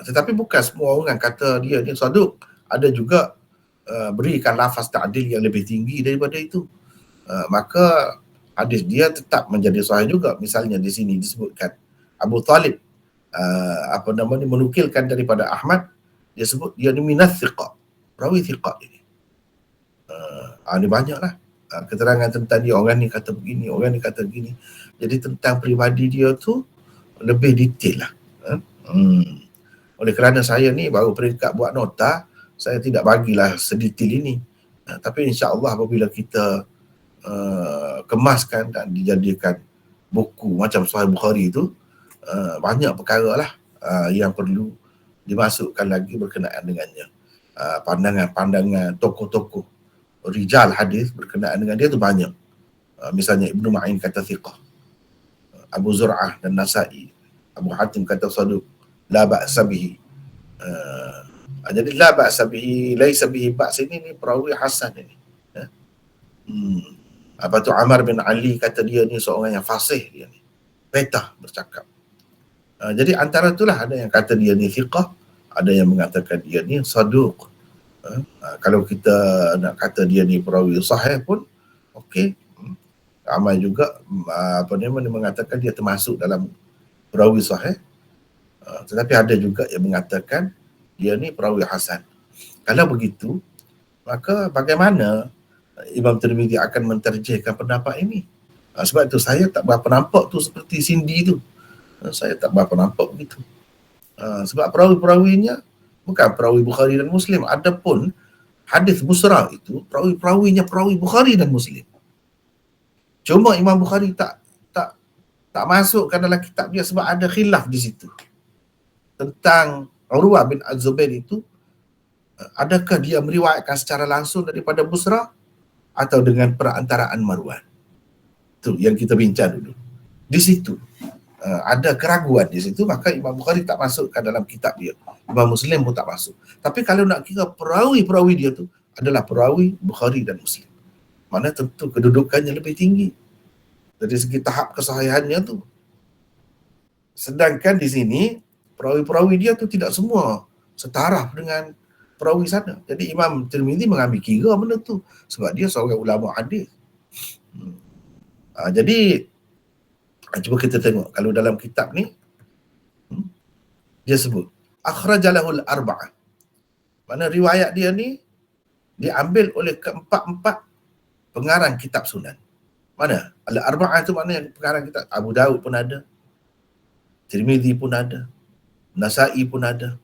Tetapi bukan semua orang kata dia ni saduq. Ada juga berikan lafaz ta'dil yang lebih tinggi daripada itu. Maka hadis dia tetap menjadi sahih juga. Misalnya di sini disebutkan Abu Talib apa nama ni, menukilkan daripada Ahmad, dia sebut dia ni minas thiqah, perawi thiqah ini. Ini banyaklah keterangan tentang dia, orang ni kata begini, orang ni kata begini. Jadi tentang peribadi dia tu lebih detail lah. Oleh kerana saya ni baru peringkat buat nota, saya tidak bagilah sedetail ini. Tapi insya-Allah apabila kita kemaskan dan dijadikan buku macam Sahih Bukhari itu, banyak perkara lah yang perlu dimasukkan lagi berkenaan dengannya. Pandangan-pandangan tokoh-tokoh rijal hadis berkenaan dengan dia tu banyak. Misalnya Ibnu Ma'in kata thiqah, Abu Zur'ah dan Nasa'i, Abu Hatim kata saduq, la ba'sa bihi. Jadi la ba'sa bihi, laisa bihi ba's ini perawi hasan ini. Apa tu Amar bin Ali kata dia ni seorang yang fasih, dia ni petah bercakap. Jadi antara itulah, ada yang kata dia ni thiqah, ada yang mengatakan dia ni saduq. Kalau kita nak kata dia ni perawi sahih pun okey. Ramai juga apa namanya mengatakan dia termasuk dalam perawi sahih. Tetapi ada juga yang mengatakan dia ni perawi hasan. Kalau begitu, maka bagaimana Imam Tirmizi akan menterjihkan pendapat ini? Sebab itu saya tak berapa nampak tu seperti Cindy tu. Saya tak berapa nampak begitu. Sebab perawi-perawinya bukan perawi Bukhari dan Muslim. Adapun hadis Busra itu perawi-perawinya perawi Bukhari dan Muslim. Cuma Imam Bukhari tak masukkan dalam kitab dia sebab ada khilaf di situ tentang Urwah bin Az-Zubair itu, adakah dia meriwayatkan secara langsung daripada Busra atau dengan perantaraan Marwan. Itu yang kita bincang dulu. Di situ ada keraguan di situ, maka Imam Bukhari tak masukkan dalam kitab dia. Imam Muslim pun tak masuk. Tapi kalau nak kira perawi-perawi dia tu adalah perawi Bukhari dan Muslim, mana tentu kedudukannya lebih tinggi dari segi tahap kesahihannya tu. Sedangkan di sini perawi-perawi dia tu tidak semua setaraf dengan perawi sana. Jadi Imam Tirmizi mengambil kira benda tu sebab dia seorang ulama hadis. Jadi cuba kita tengok kalau dalam kitab ni dia sebut akhrajalahul arba'ah. Mana riwayat dia ni diambil oleh keempat-empat pengarang kitab sunan. Mana? Al-arba'ah tu maknanya pengarang kitab. Abu Daud pun ada, Tirmizi pun ada, Nasa'i pun ada,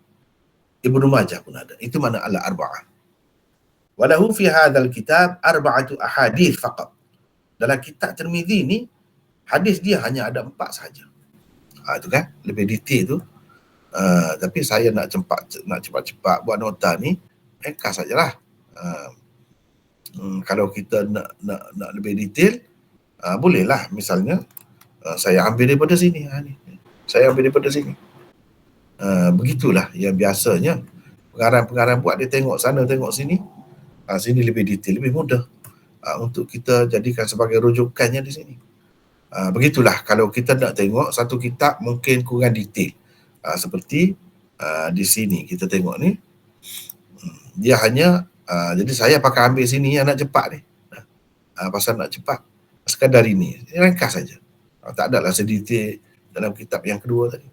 Ibnu Majah pun ada. Itu mana al-arba'ah. Walahu fi hadzal kitab arba'atu ahadits faqat. Dalam kitab Tirmizi ni hadis dia hanya ada 4 saja. Itu kan lebih detail tu. Tapi saya nak cepat-cepat buat nota ni, ringkas sajalah. Kalau kita nak lebih detail, bolehlah misalnya saya ambil daripada sini. Saya ambil daripada sini. Begitulah yang biasanya pengarang-pengarang buat, dia tengok sana tengok sini. Sini lebih detail, lebih mudah untuk kita jadikan sebagai rujukannya di sini. Begitulah kalau kita nak tengok satu kitab mungkin kurang detail. Seperti di sini kita tengok ni, dia hanya jadi saya pakai ambil sini yang nak cepat ni. Pasal nak cepat, sekadar ini ringkas saja. Tak adalah sedetail dalam kitab yang kedua tadi.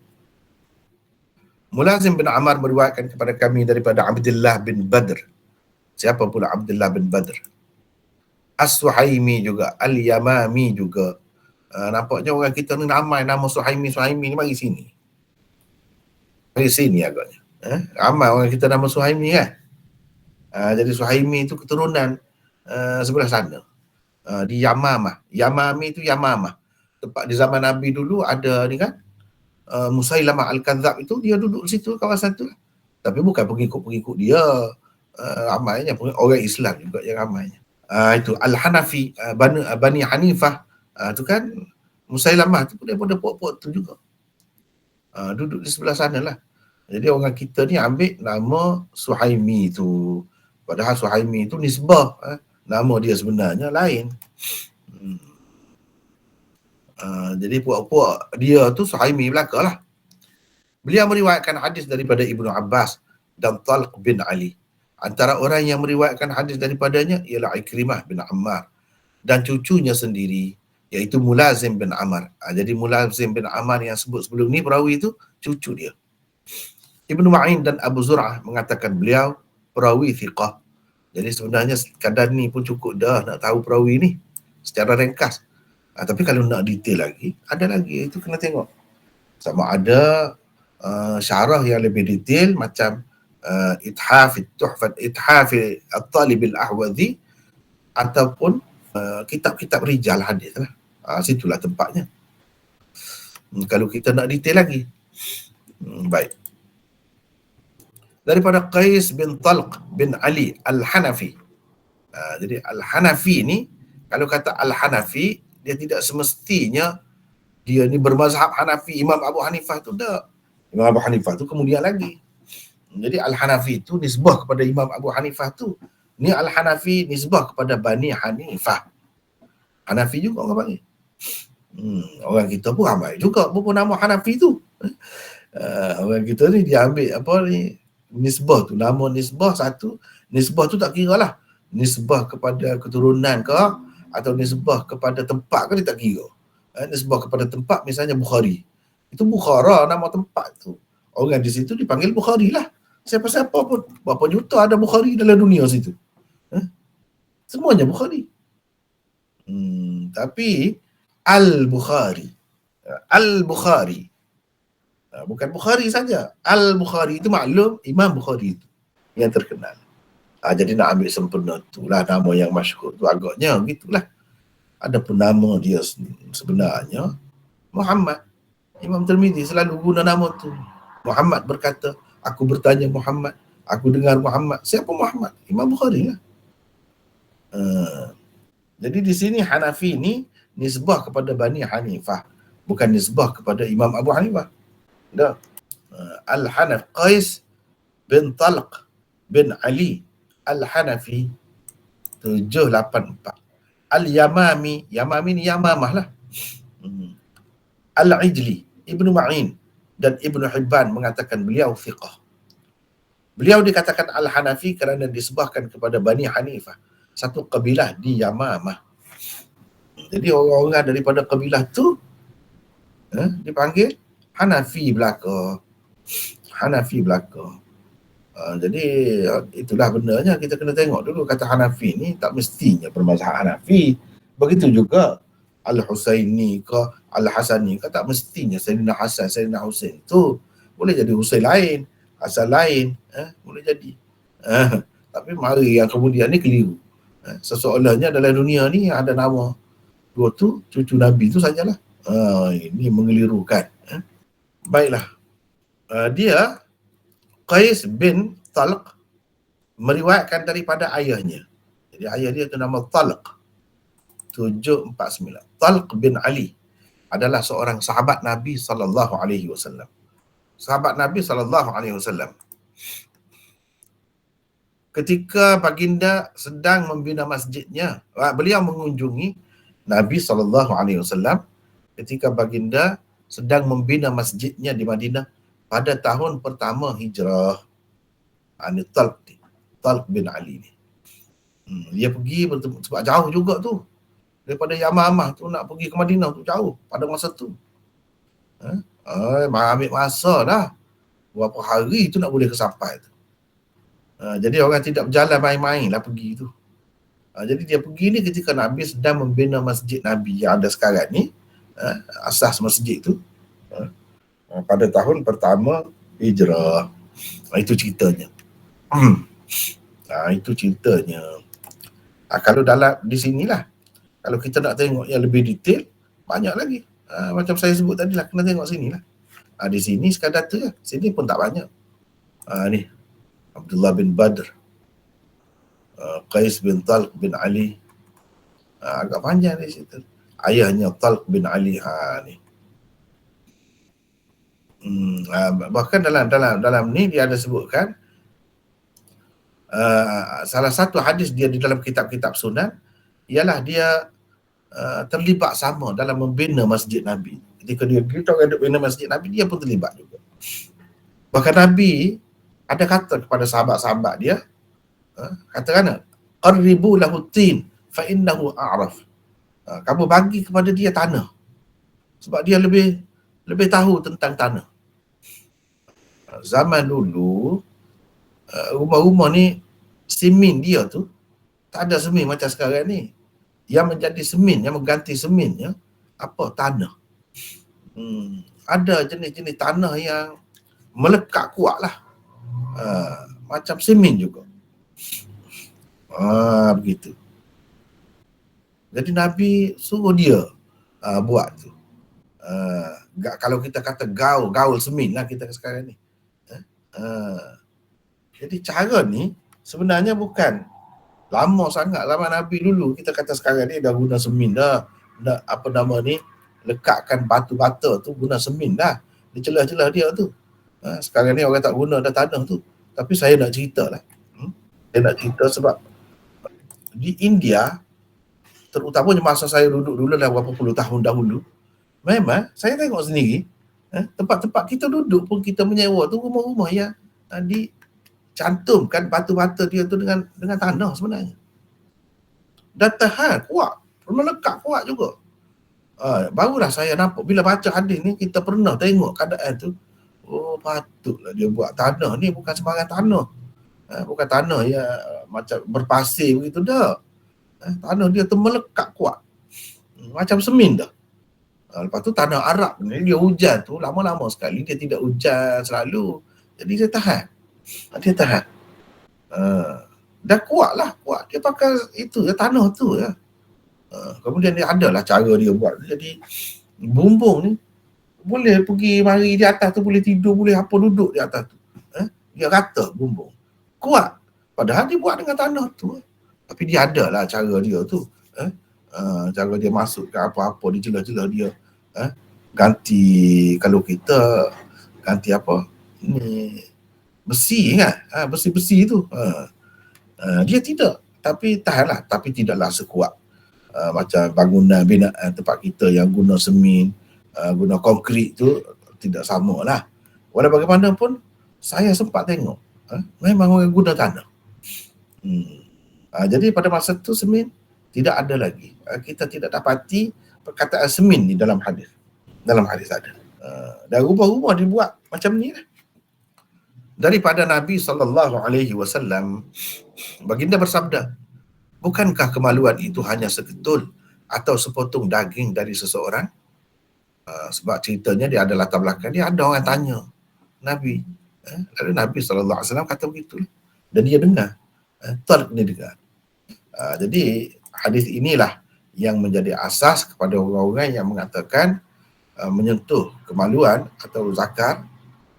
Mulazim bin Ammar meriwayatkan kepada kami daripada Abdullah bin Badr. Siapa pula Abdullah bin Badr? As-Suhaimi juga, Al-Yamami juga. Nampaknya orang kita ni ramai nama Suhaimi ni mari sini. Mari sini agaknya. Ramai orang kita nama Suhaimi kan. Jadi Suhaimi itu keturunan sebelah sana. Di Yamamah. Yamami itu Yamamah. Tempat di zaman Nabi dulu ada ni kan, Musailamah Al-Kadzab itu dia duduk di situ, kawasan tu. Tapi bukan pengikut-pengikut dia, ramainya orang Islam juga yang ramainya. Itu Al-Hanafi, Bani Hanifah, tu kan Musailamah tu pun daripada pok-pok tu juga. Duduk di sebelah sana lah. Jadi orang kita ni ambil nama Suhaimi tu. Padahal Suhaimi tu nisbah. Nama dia sebenarnya lain. Jadi puak-puak dia tu Suhaimi belaka lah. Beliau meriwayatkan hadis daripada Ibnu Abbas dan Talq bin Ali. Antara orang yang meriwayatkan hadis daripadanya ialah Ikrimah bin Ammar dan cucunya sendiri iaitu Mulazim bin Ammar. Jadi Mulazim bin Ammar yang sebut sebelum ni perawi itu cucu dia. Ibnu Ma'in dan Abu Zur'ah mengatakan beliau perawi thiqah. Jadi sebenarnya kadar ni pun cukup dah nak tahu perawi ni secara ringkas. Tapi kalau nak detail lagi, ada lagi, itu kena tengok. Sama ada syarah yang lebih detail macam Ithaf At-Talib Al-Ahwadhi ataupun kitab-kitab rijal hadis lah. Situlah tempatnya. Kalau kita nak detail lagi. Baik. Daripada Qais bin Talq bin Ali Al-Hanafi. Jadi Al-Hanafi ni, kalau kata Al-Hanafi, dia tidak semestinya dia ni bermazhab Hanafi. Imam Abu Hanifah tu tak. Imam Abu Hanifah tu kemudian lagi. Jadi Al-Hanafi tu nisbah kepada Imam Abu Hanifah tu. Ni Al-Hanafi nisbah kepada Bani Hanifah. Hanafi juga orang panggil. Orang kita pun ramai juga pun nama Hanafi tu. Orang kita ni dia ambil apa ni, nisbah tu, nama nisbah satu, nisbah tu tak kira lah. Nisbah kepada keturunan ke atau nisbah kepada tempat ke, dia tak kira. Nisbah kepada tempat misalnya Bukhari. Itu Bukhara nama tempat tu. Orang di situ dipanggil Bukhari lah. Siapa-siapa pun, berapa juta ada Bukhari dalam dunia situ. Semuanya Bukhari. Tapi Al-Bukhari. Al-Bukhari. Bukan Bukhari saja. Al-Bukhari itu maklum Imam Bukhari itu yang terkenal. Jadi nak ambil sempurna itulah nama yang masyhur tu, agaknya gitulah. Adapun nama dia sebenarnya Muhammad. Imam Tirmizi selalu guna nama tu. Muhammad berkata, aku bertanya Muhammad, aku dengar Muhammad. Siapa Muhammad? Imam Bukhari lah. Jadi di sini Hanafi ni nisbah kepada Bani Hanifah, bukan nisbah kepada Imam Abu Hanifah. Dah. Al-Hanaf Qais bin Talq bin Ali Al-Hanafi 784. Al-Yamami, Yamami ni Yamamah lah. Al-Ijli, Ibnu Ma'in dan Ibnu Hibban mengatakan beliau thiqah. Beliau dikatakan Al-Hanafi kerana disebahkan kepada Bani Hanifah, satu kabilah di Yamamah. Jadi orang-orang daripada kabilah tu dipanggil Hanafi belaka. Hanafi belaka. Jadi itulah benarnya, kita kena tengok dulu kata Hanafi ni tak mestinya bermazhab Hanafi. Begitu juga Al-Husaini ke Al-Hasani ke tak mestinya Sayyidina Hasan, Sayyidina Husain tu boleh jadi Husain lain, Hasan lain, boleh jadi. Tapi mari yang kemudian ni keliru. Seseolahnya dalam dunia ni ada nama dua tu cucu Nabi tu sajalah. Ini mengelirukan. Baiklah. Dia Qais bin Talq meriwayatkan daripada ayahnya. Jadi ayah dia tu nama Talq 749. Talq bin Ali adalah seorang sahabat Nabi sallallahu alaihi wasallam. Sahabat Nabi sallallahu alaihi wasallam. Ketika baginda sedang membina masjidnya, beliau mengunjungi Nabi sallallahu alaihi wasallam ketika baginda sedang membina masjidnya di Madinah pada tahun pertama hijrah. Ini Talq bin Ali ni. Dia pergi bertemu, sebab jauh juga tu. Daripada Yamamah tu nak pergi ke Madinah tu jauh pada masa tu. Ambil masa dah. Berapa hari tu nak boleh kesampai tu. Jadi orang tidak berjalan main-main lah pergi tu. Jadi dia pergi ni ketika Nabi sedang membina masjid Nabi yang ada sekarang ni. Asas masjid tu. Pada tahun pertama hijrah. Itu ceritanya. Itu ceritanya. Kalau dalam di sinilah, kalau kita nak tengok yang lebih detail, banyak lagi. Macam saya sebut tadi lah, kena tengok sini lah. Di sini sekadar tu je, sini pun tak banyak. Ni Abdullah bin Badr, Qais bin Talq bin Ali, agak panjang di situ. Ayahnya Talq bin Ali, ni. Bahkan dalam ni dia ada sebutkan salah satu hadis dia di dalam kitab-kitab sunan ialah dia terlibat sama dalam membina masjid Nabi. Ketika dia ada bina masjid Nabi, dia pun terlibat juga. Bahkan Nabi ada kata kepada sahabat-sahabat dia, katakan, qarribu lahu tin fa innahu a'raf. Kamu bagi kepada dia tanah sebab dia lebih tahu tentang tanah. Zaman dulu rumah-rumah ni semen dia tu tak ada semen macam sekarang ni. Yang menjadi semen, yang mengganti semennya apa? Tanah. Ada jenis-jenis tanah yang melekat kuat lah, macam semen juga. Begitu. Jadi Nabi suruh dia buat tu. Kalau kita kata gaul semen lah kita sekarang ni. Jadi cara ni sebenarnya bukan lama sangat, zaman Nabi dulu. Kita kata sekarang ni dah guna semen dah. Apa nama ni, lekatkan batu bata tu guna semen dah. Di celah-celah dia tu. Sekarang ni orang tak guna dah tanah tu. Tapi saya nak cerita lah. Saya nak cerita sebab di India, terutamanya masa saya duduk dulu dah berapa puluh tahun dahulu, memang saya tengok sendiri, tempat-tempat kita duduk pun kita menyewa tu rumah-rumah yang dicantumkan batu bata dia tu dengan tanah sebenarnya. Dan tahan kuat, melekat kuat juga. Barulah saya nampak bila baca hadis ni, kita pernah tengok keadaan tu. Oh, patutlah dia buat tanah ni bukan sembarang tanah. Bukan tanah yang macam berpasir begitu dah. Tanah dia tu melekat kuat. Macam semen dah. Lepas tu tanah Arab ni dia hujan tu lama-lama sekali, dia tidak hujan selalu. Jadi dia tahan. Dia tahan. Dah kuat lah, kuat. Dia pakai itu ya, tanah tu ya. Kemudian dia adalah cara dia buat. Jadi bumbung ni boleh pergi mari di atas tu, boleh tidur, boleh apa, duduk di atas tu. Dia rata bumbung. Kuat. Padahal dia buat dengan tanah tu. Tapi dia adalah cara dia tu. Cara dia masukkan apa-apa di celah-celah dia. Ganti, kalau kita ganti apa? Ni besi kan? Besi-besi tu. Dia tidak. Tapi tahanlah. Tapi tidaklah sekuat macam bangunan binaan tempat kita yang guna semen, guna konkrit tu, tidak sama lah. Walau bagaimanapun, saya sempat tengok memang orang guna tanah. Jadi pada masa tu semen tidak ada lagi. Kita tidak dapati perkataan semen di dalam hadis. Dalam hadis ada. Dan rumah-rumah dibuat macam ni lah. Daripada Nabi SAW, baginda bersabda, bukankah kemaluan itu hanya seketul atau sepotong daging dari seseorang? Sebab ceritanya dia ada latar belakang, dia ada orang tanya Nabi. Lalu Nabi SAW kata begitu. Dan dia dengar. Talq ni dengar. Jadi hadis inilah yang menjadi asas kepada orang-orang yang mengatakan menyentuh kemaluan atau zakar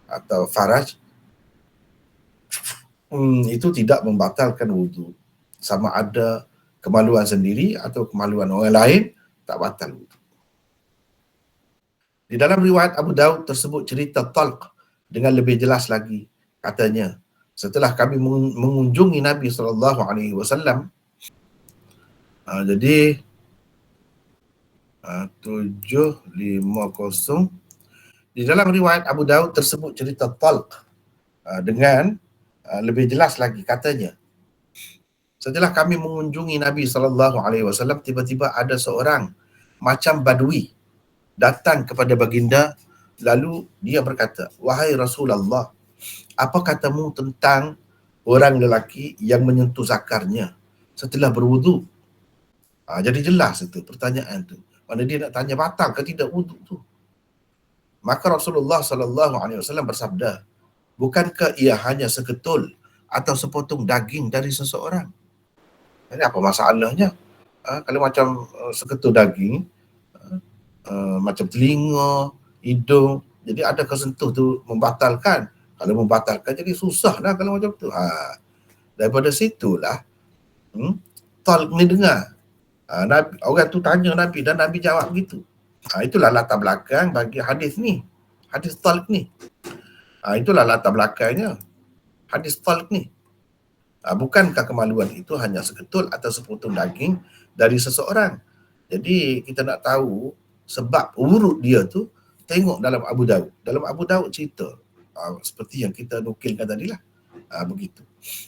atau faraj itu tidak membatalkan wudu. Sama ada kemaluan sendiri atau kemaluan orang lain, tak batal wudu. Di dalam riwayat Abu Daud tersebut cerita Talq dengan lebih jelas lagi. Katanya, setelah kami mengunjungi Nabi SAW, jadi 750, di dalam riwayat Abu Daud tersebut cerita Talq dengan lebih jelas lagi. Katanya, setelah kami mengunjungi Nabi SAW, tiba-tiba ada seorang macam badui datang kepada baginda, lalu dia berkata, wahai Rasulullah, apa katamu tentang orang lelaki yang menyentuh zakarnya setelah berwudu? Jadi jelas itu pertanyaan tu. Mana dia nak tanya batal ke tidak wudu tu. Maka Rasulullah SAW bersabda, bukankah ia hanya seketul atau sepotong daging dari seseorang? Ini apa masalahnya? Kalau macam seketul daging, macam telinga, hidung, jadi ada kesentuh tu membatalkan. Kalau membatalkan jadi susah lah kalau macam tu. Daripada situlah talq ni dengar. Nabi, orang tu tanya Nabi dan Nabi jawab begitu. Itulah latar belakang bagi hadis ni. Hadis talq ni. Itulah latar belakangnya. Hadis talq ni. Bukankah kemaluan itu hanya seketul atau sepotong daging dari seseorang? Jadi kita nak tahu sebab urut dia tu, tengok dalam Abu Daud. Dalam Abu Daud cerita seperti yang kita nukilkan tadi lah. Begitu.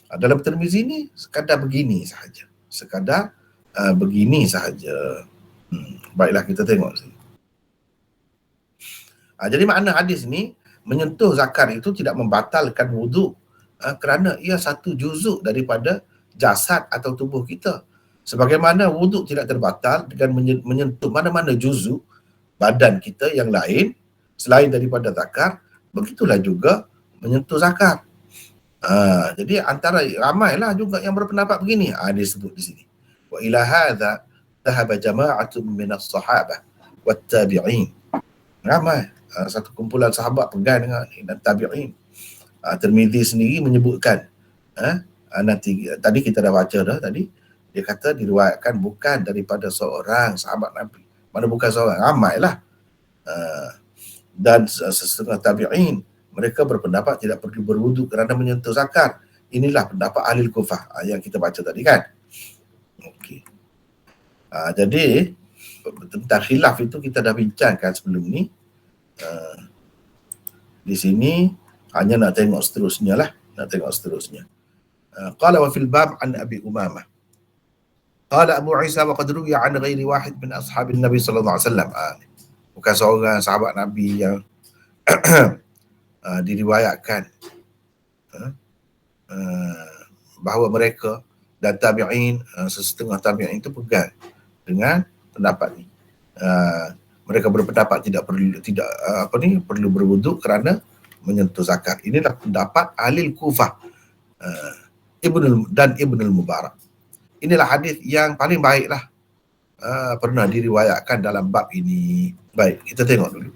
Dalam Tirmizi ni sekadar begini sahaja. Sekadar begini sahaja. Baiklah, kita tengok sini. Jadi makna hadis ni, menyentuh zakar itu tidak membatalkan wuduk, kerana ia satu juzuk daripada jasad atau tubuh kita. Sebagaimana wuduk tidak terbatal dengan menyentuh mana-mana juzuk badan kita yang lain selain daripada zakar, begitulah juga menyentuh zakar. Jadi antara ramailah juga yang berpendapat begini. Dia sebut di sini. Wa ila hadza dhahaba jama'atun minas sahabah wat tabi'in. Ramai satu kumpulan sahabat pegang dengan dan tabi'in. Tirmizi sendiri menyebutkan nanti tadi kita dah baca dah tadi, dia kata diriwayatkan bukan daripada seorang sahabat Nabi. Mana bukan seorang, ramailah. Dan setengah tabi'in mereka berpendapat tidak perlu berwuduk kerana menyentuh zakar. Inilah pendapat ahli Kufah yang kita baca tadi kan. Okey. Jadi tentang khilaf itu kita dah bincangkan sebelum ni. Di sini hanya nak tengok seterusnya lah. Qala wa fil bab an Abi Umamah. Qala Abu Isa wa qad ruwiya an ghairi wahid min ashabin Nabi sallallahu alaihi wasallam. Bukan seorang sahabat Nabi yang diriwayatkan bahawa mereka dan tabi'in, setengah tabi'in itu pegang dengan pendapat ni. Mereka berpendapat tidak perlu berwuduk kerana menyentuh zakar. Inilah pendapat ahli Kufah Ibnul Mubarak. Inilah hadis yang paling baiklah pernah diriwayatkan dalam bab ini. Baik, kita tengok dulu.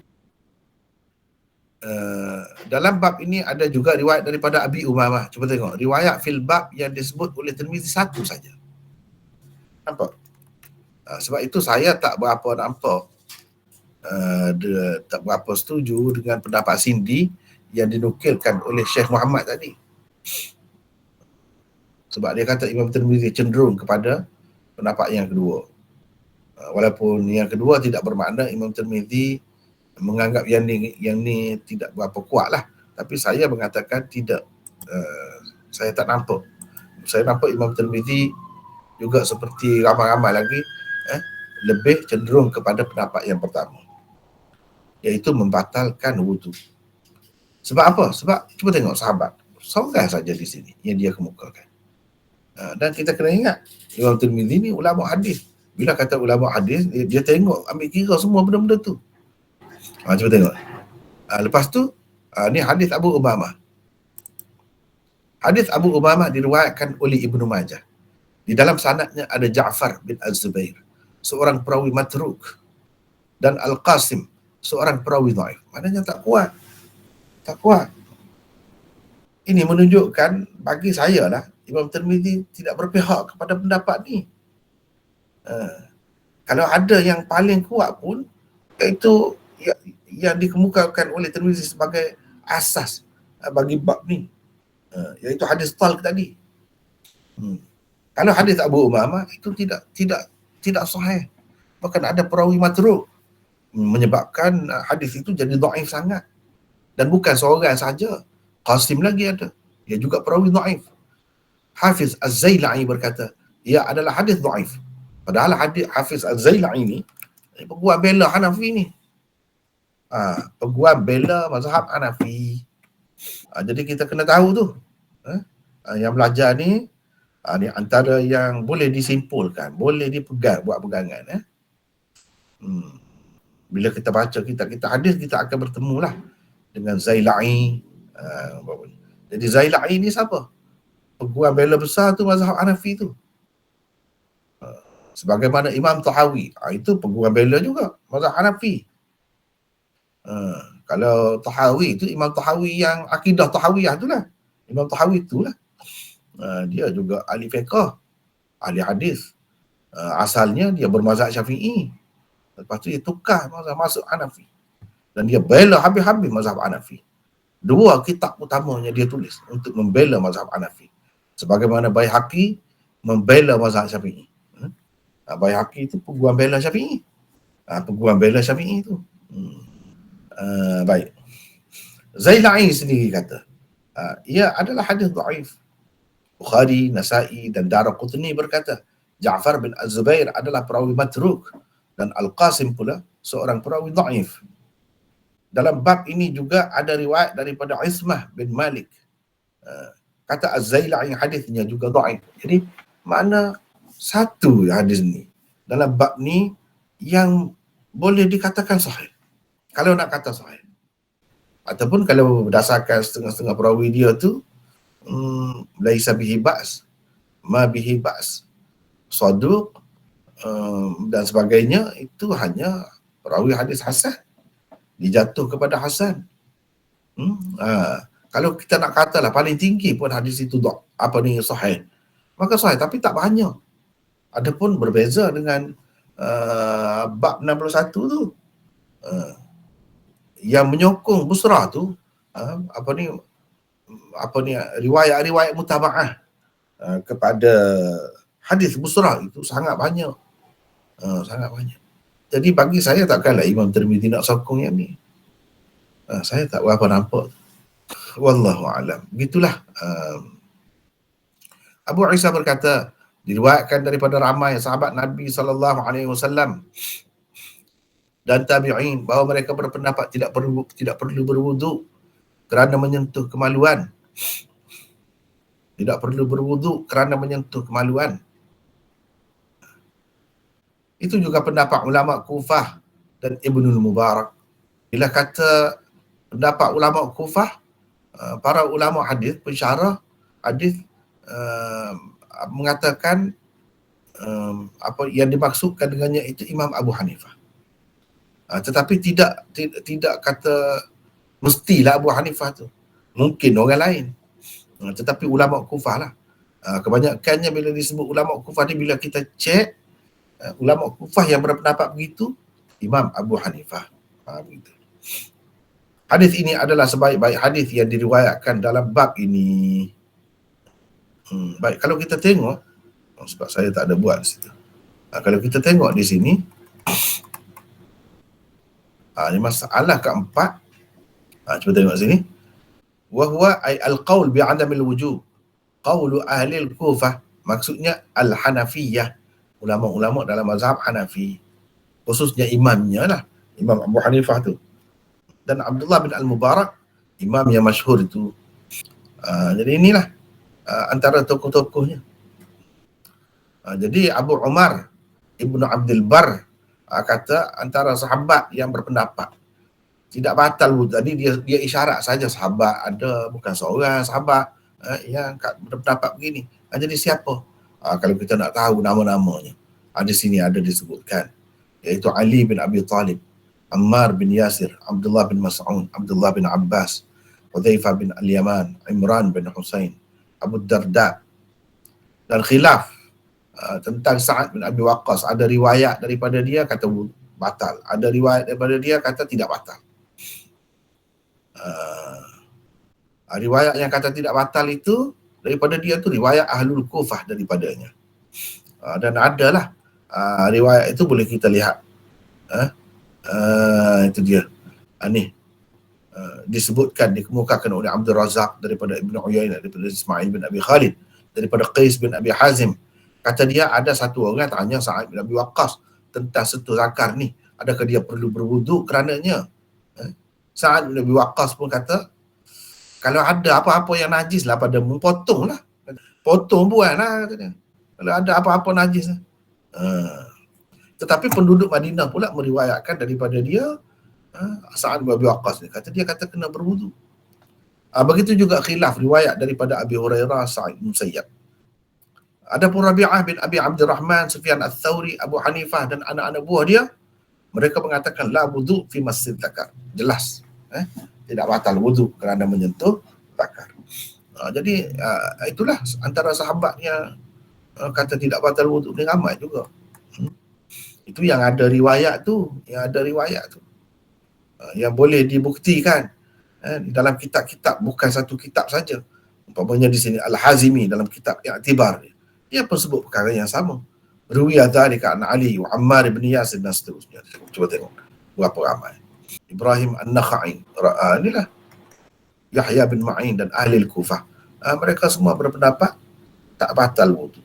Dalam bab ini ada juga riwayat daripada Abi Umamah. Cuba tengok riwayat fil bab yang disebut oleh Tirmizi satu saja. Nampak? Sebab itu saya tak berapa nampak tak berapa setuju dengan pendapat Sindi yang dinukilkan oleh Syekh Muhammad tadi. Sebab dia kata Imam Tirmizi cenderung kepada pendapat yang kedua. Walaupun yang kedua tidak bermakna Imam Tirmizi menganggap yang ni tidak berapa kuat lah. Tapi saya mengatakan tidak, saya tak nampak. Saya nampak Imam Tirmizi juga seperti ramai-ramai lagi lebih cenderung kepada pendapat yang pertama, iaitu membatalkan wuduk. Sebab apa? Sebab cuba tengok sahabat seorang saja di sini yang dia kemukakan. Dan kita kena ingat Imam Tirmizi ni ulama hadis. Bila kata ulama hadis, dia tengok ambil kira semua benda-benda tu. Cuba tengok. Lepas tu ni hadis Abu Umamah. Hadis Abu Umamah diriwayatkan oleh Ibnu Majah. Di dalam sanadnya ada Ja'far bin Az-Zubair, seorang perawi matruk, dan Al-Qasim, seorang perawi dhaif. Maknanya tak kuat. Ini menunjukkan bagi saya lah, Imam Tirmizi tidak berpihak kepada pendapat ni. Kalau ada yang paling kuat pun, iaitu yang dikemukakan oleh Tirmizi sebagai asas bagi bab ni, iaitu hadis talq tadi. Kalau hadis Abu Umamah itu tidak sahih, bahkan ada perawi matruk, menyebabkan hadis itu jadi dhaif sangat. Dan bukan seorang saja, Qasim lagi ada, dia juga perawi dhaif. Hafiz Az-Zailai berkata ia adalah hadis dhaif. Padahal hadis Hafiz Az-Zailai ni peguam bela Hanafi ni. Peguam bela mazhab Hanafi. Jadi kita kena tahu tu. Yang belajar ni, ni antara yang boleh disimpulkan, boleh dipegang, buat pegangan. Bila kita baca kita hadis, kita akan bertemu lah dengan Zailai. Jadi Zailai ni siapa? Peguam bela besar tu mazhab Hanafi tu. Sebagaimana Imam Tahawi, itu peguam bela juga mazhab Hanafi. Kalau Tahawi itu Imam Tahawi yang akidah Tahawiyah itulah. Imam Tahawi itulah. Dia juga ahli fiqh, ahli hadis. Asalnya dia bermazhab Syafi'i. Lepas tu dia tukar mazhab masuk Hanafi. Dan dia bela habis-habis mazhab Hanafi. 2 kitab utamanya dia tulis untuk membela mazhab Hanafi. Sebagaimana Baihaqi membela mazhab Syafi'i. Baihaqi itu peguam bela Syafi'i. Peguam bela Syafi'i itu. Baik. Zailai sendiri kata, ia adalah hadis dhaif. Bukhari, Nasa'i dan Daraqutni berkata, Ja'far bin Az-Zubair adalah perawi matruk dan Al-Qasim pula seorang perawi dhaif. Dalam bab ini juga ada riwayat daripada Ismah bin Malik. Kata Az-Zailai hadisnya juga dhaif. Jadi makna satu hadis ni dalam bab ni yang boleh dikatakan sahih. Kalau nak kata sahih. Ataupun kalau berdasarkan setengah-setengah perawi dia tu, laisa bihi ba's, ma bihi ba's, saduq dan sebagainya, itu hanya perawi hadis hasan, dijatuh kepada hasan. Kalau kita nak katalah paling tinggi pun hadis itu sahih, maka sahih, tapi tak banyak. Adapun berbeza dengan bab 61 tu, yang menyokong Busra tu riwayat-riwayat mutaba'ah kepada hadis Busra itu sangat banyak. Sangat banyak. Jadi bagi saya takkanlah Imam Tirmizi nak sokong yang ni. Saya tak berapa nampak. Wallahu alam. Begitulah. Abu Isa berkata, diriwayatkan daripada ramai sahabat Nabi SAW dan tabi'in bahawa mereka berpendapat tidak perlu berwuduk kerana menyentuh kemaluan. Tidak perlu berwuduk kerana menyentuh kemaluan. Itu juga pendapat ulama Kufah dan Ibnul Mubarak. Bila kata pendapat ulama Kufah, para ulama hadis, pensyarah hadis mengatakan apa yang dimaksudkan dengannya itu Imam Abu Hanifah. Tetapi tidak kata mestilah Abu Hanifah tu. Mungkin orang lain. Tetapi ulama Kufah lah. Kebanyakannya bila disebut ulama Kufah ni, bila kita cek ulama Kufah yang berpendapat begitu, Imam Abu Hanifah. Begitu. Hadis ini adalah sebaik-baik hadis yang diriwayatkan dalam bab ini. Baik, kalau kita tengok, sebab saya tak ada buat di situ. Kalau kita tengok di sini, ini masalah keempat. Cuba tengok sini. Wa huwa ay al-qaul bi 'adamil wujub. Qaulu ahli al-Kufah, maksudnya al-Hanafiyah, ulama-ulama dalam mazhab Hanafi, khususnya imamnya lah, Imam Abu Hanifah tu. Dan Abdullah bin Al-Mubarak, imam yang masyhur itu. Jadi inilah antara tokoh-tokohnya. Jadi Abu Umar Ibnu Abdul Bar kata antara sahabat yang berpendapat tidak batal wuduk. Tadi dia isyarat saja sahabat ada, bukan seorang sahabat yang berpendapat begini. Jadi siapa? Kalau kita nak tahu nama-namanya, di sini ada disebutkan, iaitu Ali bin Abi Talib, Ammar bin Yasir, Abdullah bin Mas'ud, Abdullah bin Abbas, Hudzaifah bin Al-Yaman, Imran bin Husain, Abu Darda. Dan khilaf tentang Sa'ad bin Abi Waqqas, ada riwayat daripada dia kata batal, ada riwayat daripada dia kata tidak batal. Riwayat yang kata tidak batal itu daripada dia tu riwayat Ahlul Kufah daripadanya. Dan adalah riwayat itu boleh kita lihat. Itu dia. Ni disebutkan, dikemukakan oleh Abdul Razak daripada Ibn Uyainah, daripada Ismail bin Abi Khalid, daripada Qais bin Abi Hazim. Kata dia ada satu orang tanya Sa'ad bin Abi Waqqas tentang sentuh zakar ni, adakah dia perlu berwuduk kerananya? Sa'ad bin Abi Waqqas pun kata, kalau ada apa-apa yang najis lah padamu, potonglah. Potong buanglah katanya. Kalau ada apa-apa najis lah. Tetapi penduduk Madinah pula meriwayatkan daripada dia, Sa'ad bin Abi Waqqas ni, dia kata kena berwuduk. Begitu juga khilaf riwayat daripada Abi Hurairah, Sa'id bin Musayyab. Adapun Rabi'ah bin Abi Abdurrahman, Sufyan Ats-Tsauri, Abu Hanifah dan anak-anak buah dia, mereka mengatakan la wudu fi masjid zakar. Jelas, tidak batal wudu kerana menyentuh zakar. Jadi itulah antara sahabat yang kata tidak batal wudu ni ramai juga. Itu yang ada riwayat tu, yang boleh dibuktikan di dalam kitab-kitab, bukan satu kitab saja. Umpamanya di sini Al-Hazimi dalam kitab I'tibar, dia pun sebut perkara yang sama. Ruwiya dzalika an Ali wa Ammar bin Yasir dan seterusnya. Cuba tengok berapa ramai. Ibrahim An-Nakhai, inilah Yahya bin Ma'in dan ahli Kufah. Mereka semua berpendapat tak batal wudu.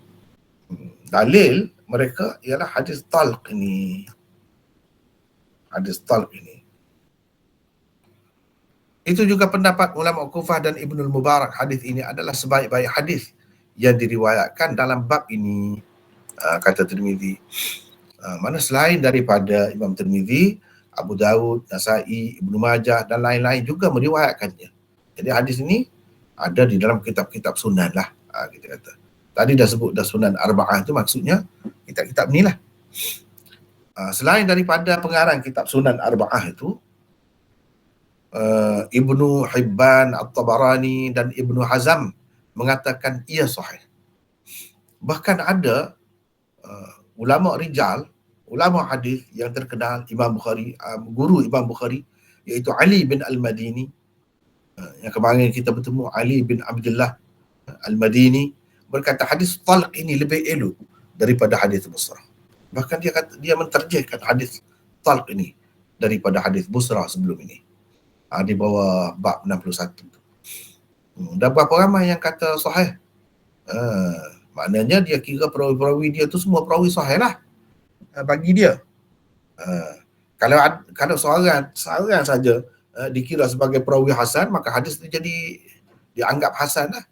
Dalil mereka ialah hadis talq ini. Hadis talq ini. Itu juga pendapat ulama Kufah dan Ibnul Mubarak. Hadis ini adalah sebaik-baik hadis yang diriwayatkan dalam bab ini, kata Tirmizi. Mana selain daripada Imam Tirmizi, Abu Dawud, Nasai, Ibnu Majah dan lain-lain juga meriwayatkannya. Jadi hadis ini ada di dalam kitab-kitab sunan lah, kita kata. Tadi dah sebut dah sunan arba'ah, itu maksudnya kitab-kitab ni lah. Selain daripada pengarang kitab sunan arba'ah itu, Ibnu Hibban, At-Tabarani dan Ibnu Hazm mengatakan ia sahih. Bahkan ada ulama rijal, ulama hadis yang terkenal, Imam Bukhari, guru Imam Bukhari, iaitu Ali bin Al-Madini, yang kemarin kita bertemu, Ali bin Abdullah Al-Madini, berkata hadis talq ini lebih elok daripada hadis busrah. Bahkan dia kata, dia menterjihkan hadis talq ini daripada hadis busrah sebelum ini, di bawah bab 61 tu. Dan berapa ramai yang kata sahih. Maknanya dia kira perawi-perawi dia tu semua perawi sahih lah, bagi dia. Kalau seorang saja dikira sebagai perawi hasan, maka hadis itu jadi dianggap hasan lah.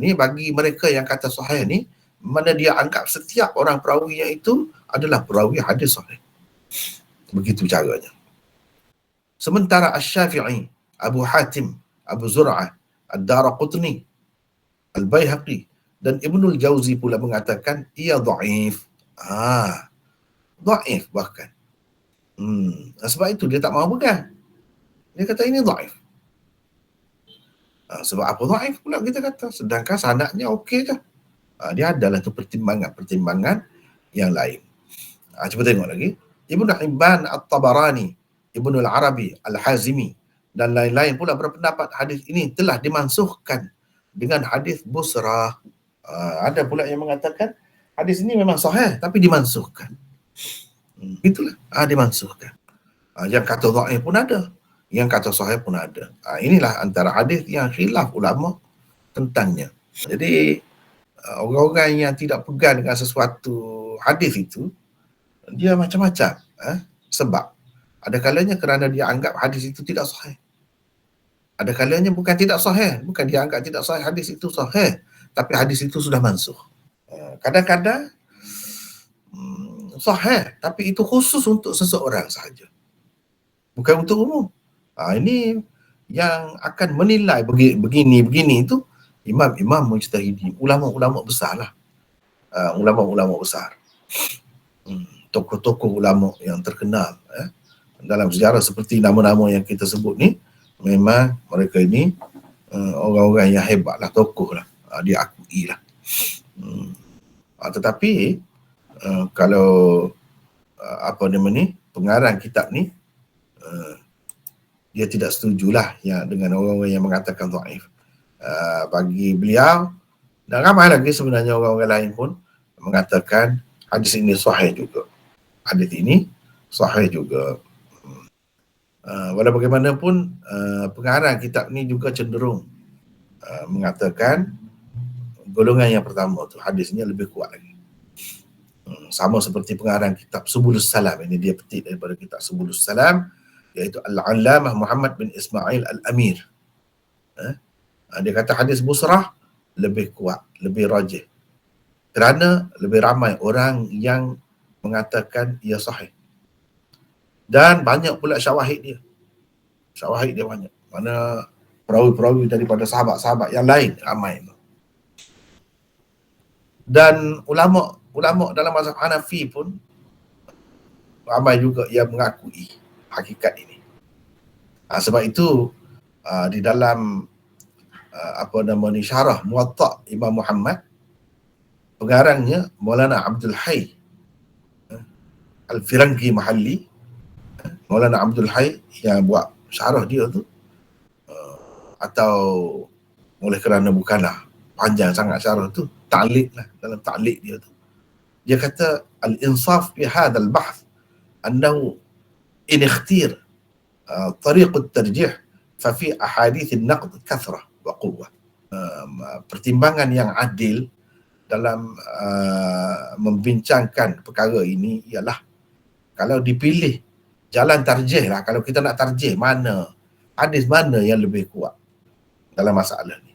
Ni bagi mereka yang kata sahih ni, mana dia anggap setiap orang perawi yang itu adalah perawi hadis sahih. Begitu caranya. Sementara Asy-Syafi'i, Abu Hatim, Abu Zur'ah, Ad-Daraqutni, Al-Baihaqi dan Ibnul Jauzi pula mengatakan ia dhaif. Dhaif bahkan. Sebab itu dia tak mahu pegang. Dia kata ini dhaif. Sebab apa dhaif pula kita kata? Sedangkan sanadnya okey je. Dia adalah tu pertimbangan yang lain. Cuba tengok lagi. Ibnu Hibban, At-Tabarani, Ibnu Al-Arabi, Al-Hazimi dan lain-lain pula berpendapat hadis ini telah dimansuhkan dengan hadis busrah. Ada pula yang mengatakan hadis ini memang sahih tapi dimansuhkan. Itulah, dimansuhkan. Yang kata dhaif pun ada, yang kata sahih pun ada. Inilah antara hadis yang khilaf ulama tentangnya. Jadi orang-orang yang tidak pegang dengan sesuatu hadis itu, dia macam-macam. Sebab ada kalanya kerana dia anggap hadis itu tidak sahih. Ada kalanya bukan tidak sahih, bukan dia anggap tidak sahih, hadis itu sahih, tapi hadis itu sudah mansuh. Kadang-kadang sahih, tapi itu khusus untuk seseorang sahaja, bukan untuk umum. Ini yang akan menilai begini itu imam-imam mujtahidin, ulama-ulama besar lah. Ulama-ulama besar. Tokoh-tokoh ulama yang terkenal dalam sejarah seperti nama-nama yang kita sebut ni, memang mereka ini orang-orang yang hebat lah, tokoh lah, diakui lah. Tetapi kalau pengarang kitab ni, dia tidak setujulah dengan orang-orang yang mengatakan dhaif. Bagi beliau dan ramai lagi sebenarnya orang-orang lain pun mengatakan hadis ini sahih juga. Hadis ini sahih juga. Walau bagaimanapun, pengarang kitab ni juga cenderung mengatakan golongan yang pertama tu hadisnya lebih kuat lagi. Sama seperti pengarang kitab Subulus Salam, ini dia petik daripada kitab Subulus Salam, iaitu Al-Allamah Muhammad bin Ismail Al-Amir. Dia kata hadis busrah lebih kuat, lebih rajih, kerana lebih ramai orang yang mengatakan ia sahih. Dan banyak pula syawahid dia. Syawahid dia banyak. Mana perawi-perawi daripada sahabat-sahabat yang lain ramai. Dan ulama dalam mazhab Hanafi pun ramai juga yang mengakui hakikat ini. Sebab itu di dalam syarah Muwatta Imam Muhammad, pengarangnya Maulana Abdul Hayy Al-Firangi Mahalli, Maulana Abdul Hayy yang buat syarah dia tu, atau oleh kerana bukanlah panjang sangat syarah tu, ta'liq lah, dalam ta'liq dia tu, dia kata al-insaf fi hadzal bahth annahu in ikhtir طريق الترجيح ففي أحاديث النقد كثرة وقوة. Pertimbangan yang adil dalam membincangkan perkara ini ialah kalau dipilih jalan tarjih lah, kalau kita nak tarjih hadis mana yang lebih kuat dalam masalah ni,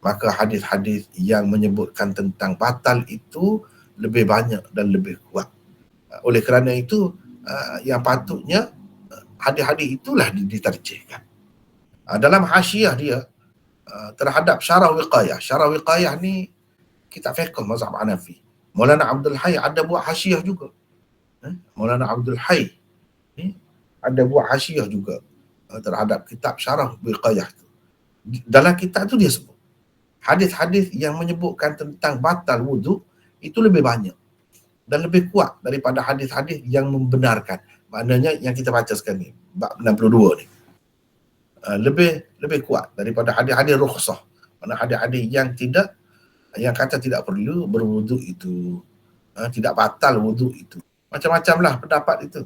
maka hadis-hadis yang menyebutkan tentang batal itu lebih banyak dan lebih kuat. Oleh kerana itu yang patutnya hadis-hadis itulah ditarjihkan. Dalam hasyiah dia terhadap syarah wiqayah. Syarah wiqayah ni kitab fiqh mazhab Hanafi. Maulana Abdul Hayy ada buat hasyiah juga. Maulana Abdul Hayy ni ada buat hasyiah juga terhadap kitab syarah wiqayah tu. Dalam kitab tu dia sebut hadis-hadis yang menyebutkan tentang batal wuduk itu lebih banyak dan lebih kuat daripada hadis-hadis yang membenarkan. Maknanya yang kita baca sekarang ni, bab 62 ni, lebih kuat daripada hadis-hadis rukhsah. Mana hadis-hadis yang kata tidak perlu berwuduk itu, tidak batal wuduk itu. Macam-macam lah pendapat itu.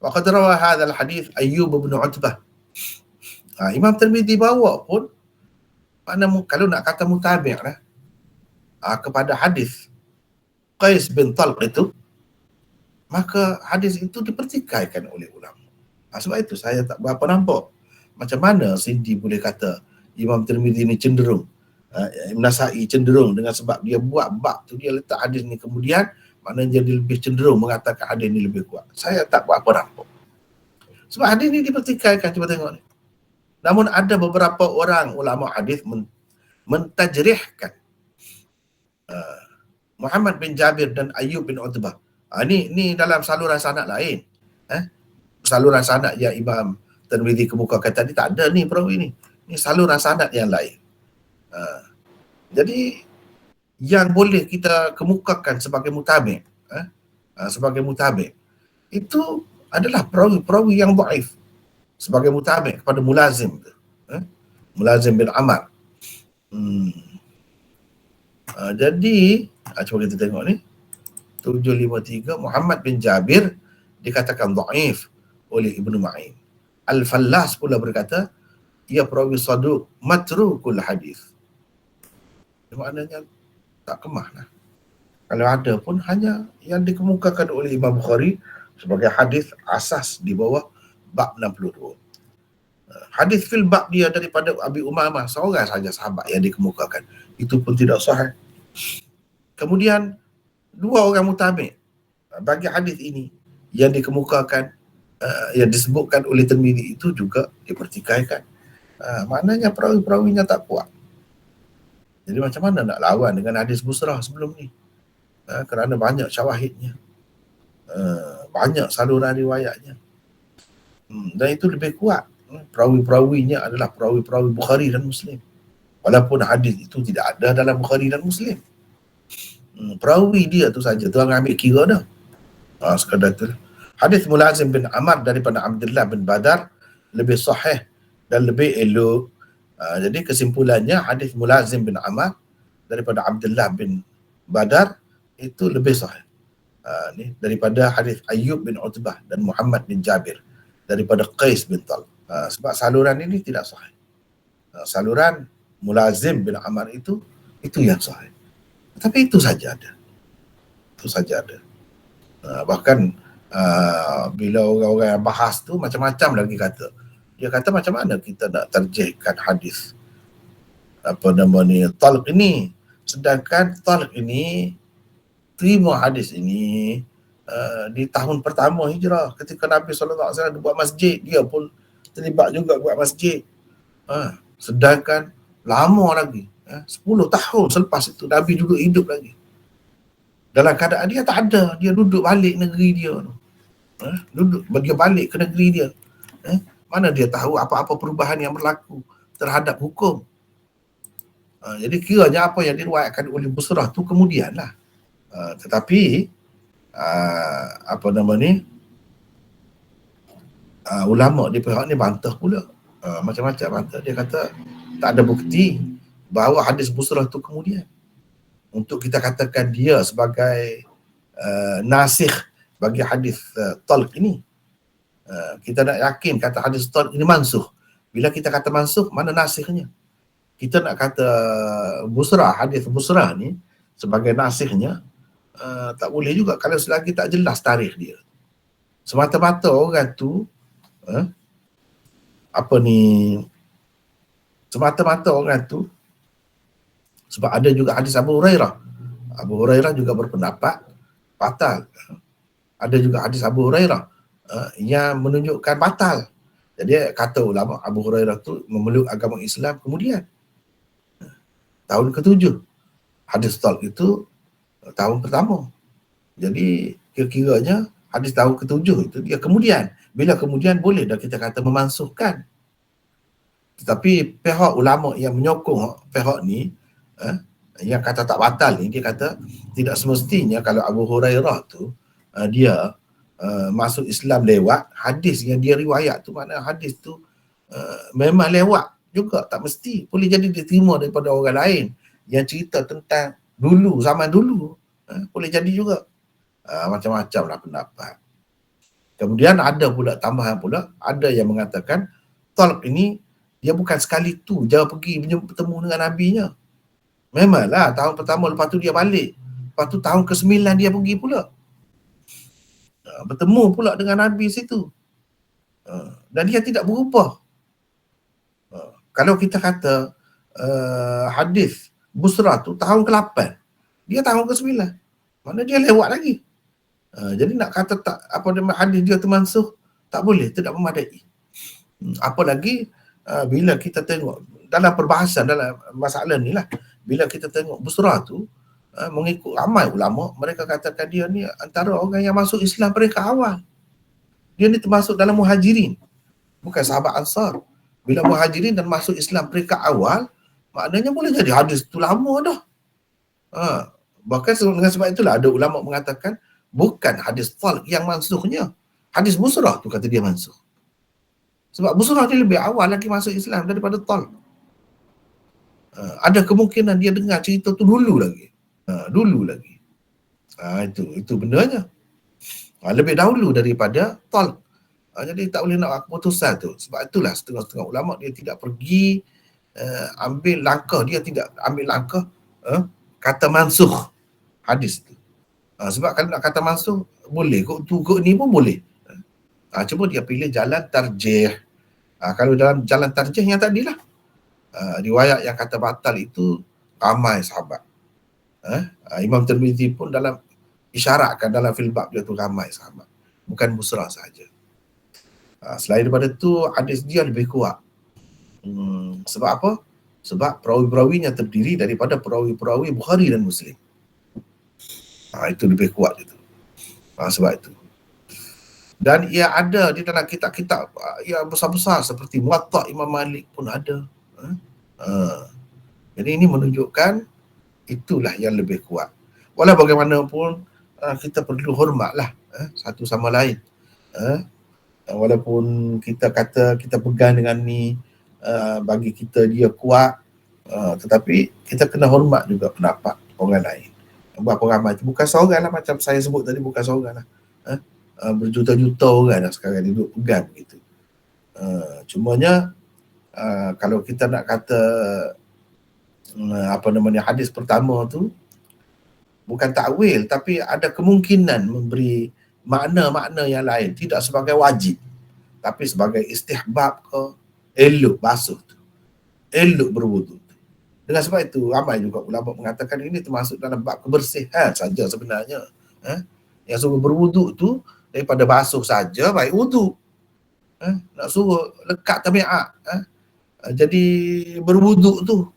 Wa qad rawa hadzal hadis Ayyub bin Utbah. Imam Tirmizi bawa pun, mana kalau nak kata mutabi' lah, kepada hadis Qais bin Talq itu, maka hadis itu dipertikaikan oleh ulama. Sebab itu saya tak berapa nampak macam mana Sindi boleh kata Imam Tirmizi ni cenderung, Ibn Nasa'i cenderung, dengan sebab dia buat bab tu, dia letak hadis ni kemudian, maknanya dia lebih cenderung mengatakan hadis ni lebih kuat. Saya tak berapa nampak. Sebab hadis ni dipertikaikan, cuba tengok ni. Namun ada beberapa orang ulama hadis mentajrihkan Muhammad bin Jabir dan Ayyub bin Utbah. Ni dalam saluran sanad lain. Saluran sanad yang Imam Tirmizi kemukakan tadi tak ada ni perawi ni. Ni saluran sanad yang lain. Jadi yang boleh kita kemukakan sebagai mutabi', itu adalah perawi-perawi yang dhaif sebagai mutabi' kepada Mulazim tu. Mulazim bin Amar. Jadi cuba kita tengok ni 753, Muhammad bin Jabir dikatakan dhaif oleh Ibnu Ma'in. Al-Fallas pula berkata ia perawi saduq matrukul hadis. Maknanya tak kemah lah. Kalau ada pun hanya yang dikemukakan oleh Imam Bukhari sebagai hadis asas di bawah bab 62. Hadis fil bab dia daripada Abi Umamah, seorang saja sahabat yang dikemukakan, itu pun tidak sahih. Kemudian dua orang mutabi' bagi hadis ini yang dikemukakan, yang disebutkan oleh Tirmizi itu juga dipertikaikan. Maknanya perawi-perawinya tak kuat. Jadi macam mana nak lawan dengan hadis Busrah sebelum ni? Kerana banyak syawahidnya, banyak saluran riwayatnya, dan itu lebih kuat. Perawi-perawinya adalah perawi-perawi Bukhari dan Muslim, walaupun hadis itu tidak ada dalam Bukhari dan Muslim. Perawi dia tu saja, tuan ambil kira dah. Sekadar tu. Hadis Mulazim bin Amar daripada Abdullah bin Badar lebih sahih dan lebih elok. Jadi kesimpulannya hadis Mulazim bin Amar daripada Abdullah bin Badar itu lebih sahih ni daripada hadis Ayyub bin Utbah dan Muhammad bin Jabir daripada Qais bin Talq. Sebab saluran ini tidak sahih. Saluran Mulazim bin Amar itu yang sahih. Tapi itu saja ada. Bahkan bila orang-orang yang bahas tu macam-macam lagi kata. Dia kata macam mana kita nak tarjihkan hadis Talq ini, sedangkan Talq ini terima hadis ini di tahun pertama hijrah, ketika Nabi SAW buat masjid, dia pun terlibat juga buat masjid. Sedangkan lama lagi, 10 tahun selepas itu Nabi duduk hidup lagi. Dalam keadaan dia tak ada, dia duduk balik negeri dia tu. Dia balik ke negeri dia. Mana dia tahu apa-apa perubahan yang berlaku terhadap hukum. Jadi kiranya apa yang diriwayatkan oleh Busrah tu kemudian lah. Tetapi apa nama ni, ulama di pihak ni bantah pula, macam-macam bantah. Dia kata tak ada bukti bahawa hadis Busrah tu kemudian untuk kita katakan dia sebagai nasikh bagi hadis talq ini. Kita nak yakin kata hadis talq ini mansuh. Bila kita kata mansuh, mana nasikhnya? Kita nak kata Busrah, hadis Busrah ni sebagai nasikhnya, tak boleh juga kalau selagi tak jelas tarikh dia. Semata-mata orang tu semata-mata orang tu, sebab ada juga hadis Abu Hurairah. Abu Hurairah juga berpendapat batal. Ada juga hadis Abu Hurairah yang menunjukkan batal. Jadi kata ulama, Abu Hurairah tu memeluk agama Islam kemudian tahun ke-7. Hadis talq itu tahun pertama. Jadi kira-kiranya hadis tahun ke-7 itu dia kemudian. Bila kemudian boleh dah kita kata memansuhkan. Tetapi pihak ulama yang menyokong pihak ni, yang kata tak batal ni, dia kata tidak semestinya kalau Abu Hurairah tu dia masuk Islam lewat hadis yang dia riwayat tu, mana hadis tu memang lewat juga, tak mesti. Boleh jadi diterima daripada orang lain yang cerita tentang dulu, zaman dulu. Boleh jadi juga. Macam-macam lah pendapat. Kemudian ada pula tambahan pula, ada yang mengatakan talq ini dia bukan sekali tu dia pergi bertemu dengan Nabi-nya. Memanglah tahun pertama, lepas tu dia balik. Lepas tu tahun ke-9 dia pergi pula. Bertemu pula dengan Nabi situ. Dan dia tidak berubah. Kalau kita kata hadis Busrah tu tahun ke-8, dia tahun ke-9. Mana dia lewat lagi. Jadi nak kata tak apa nama hadis dia tu mansuh, tak boleh, tidak memadai. Apalagi bila kita tengok dalam perbahasan dalam masalah ni lah, bila kita tengok Busrah tu mengikut ramai ulama, mereka katakan dia ni antara orang yang masuk Islam mereka awal. Dia ni termasuk dalam muhajirin, bukan sahabat Ansar. Bila muhajirin dan masuk Islam mereka awal, maknanya boleh jadi hadis tu lama dah. Bahkan dengan sebab itulah ada ulama mengatakan bukan hadis talq yang mansuhnya, hadis Busrah tu kata dia mansuh. Sebab Busrah dia lebih awal lagi masuk Islam daripada talq. Ada kemungkinan dia dengar cerita tu dulu lagi. Itu benarnya. Lebih dahulu daripada talq. Jadi tak boleh nak keputusan tu. Sebab itulah setengah-setengah ulama dia tidak pergi ambil langkah, dia tidak ambil langkah kata mansuh hadis tu. Sebab kalau nak kata mansuh boleh, kok ni pun boleh. Cuma dia pilih jalan tarjih. Kalau dalam jalan tarjih yang tadilah, riwayat yang kata batal itu ramai sahabat. Imam Tirmizi pun dalam isyaratkan dalam filbab dia tu ramai sahabat, bukan Busrah sahaja. Selain daripada tu hadis dia lebih kuat. Sebab apa? Sebab perawi-perawinya terdiri daripada perawi-perawi Bukhari dan Muslim. Itu lebih kuat itu. Sebab itu. Dan ia ada di dalam kitab-kitab yang besar-besar seperti Muwatta Imam Malik pun ada. Jadi ini menunjukkan itulah yang lebih kuat. Walau bagaimanapun kita perlu hormatlah satu sama lain. Walaupun kita kata kita pegang dengan ni, bagi kita dia kuat, tetapi kita kena hormat juga pendapat orang lain. Berapa ramai tu, bukan seorang lah, macam saya sebut tadi, bukan seorang lah. Berjuta-juta orang dah sekarang duduk pegang begitu. Cumanya kalau kita nak kata hadis pertama tu bukan takwil, tapi ada kemungkinan memberi makna-makna yang lain, tidak sebagai wajib tapi sebagai istihbab ke elok basuh tu, elok berwudu tu. Dengan sebab itu ramai juga ulama mengatakan ini termasuk dalam bab kebersihan saja sebenarnya. Yang suruh berwudu tu daripada basuh saja baik wudu. Nak suruh lekat tabiat, jadi berwudu tu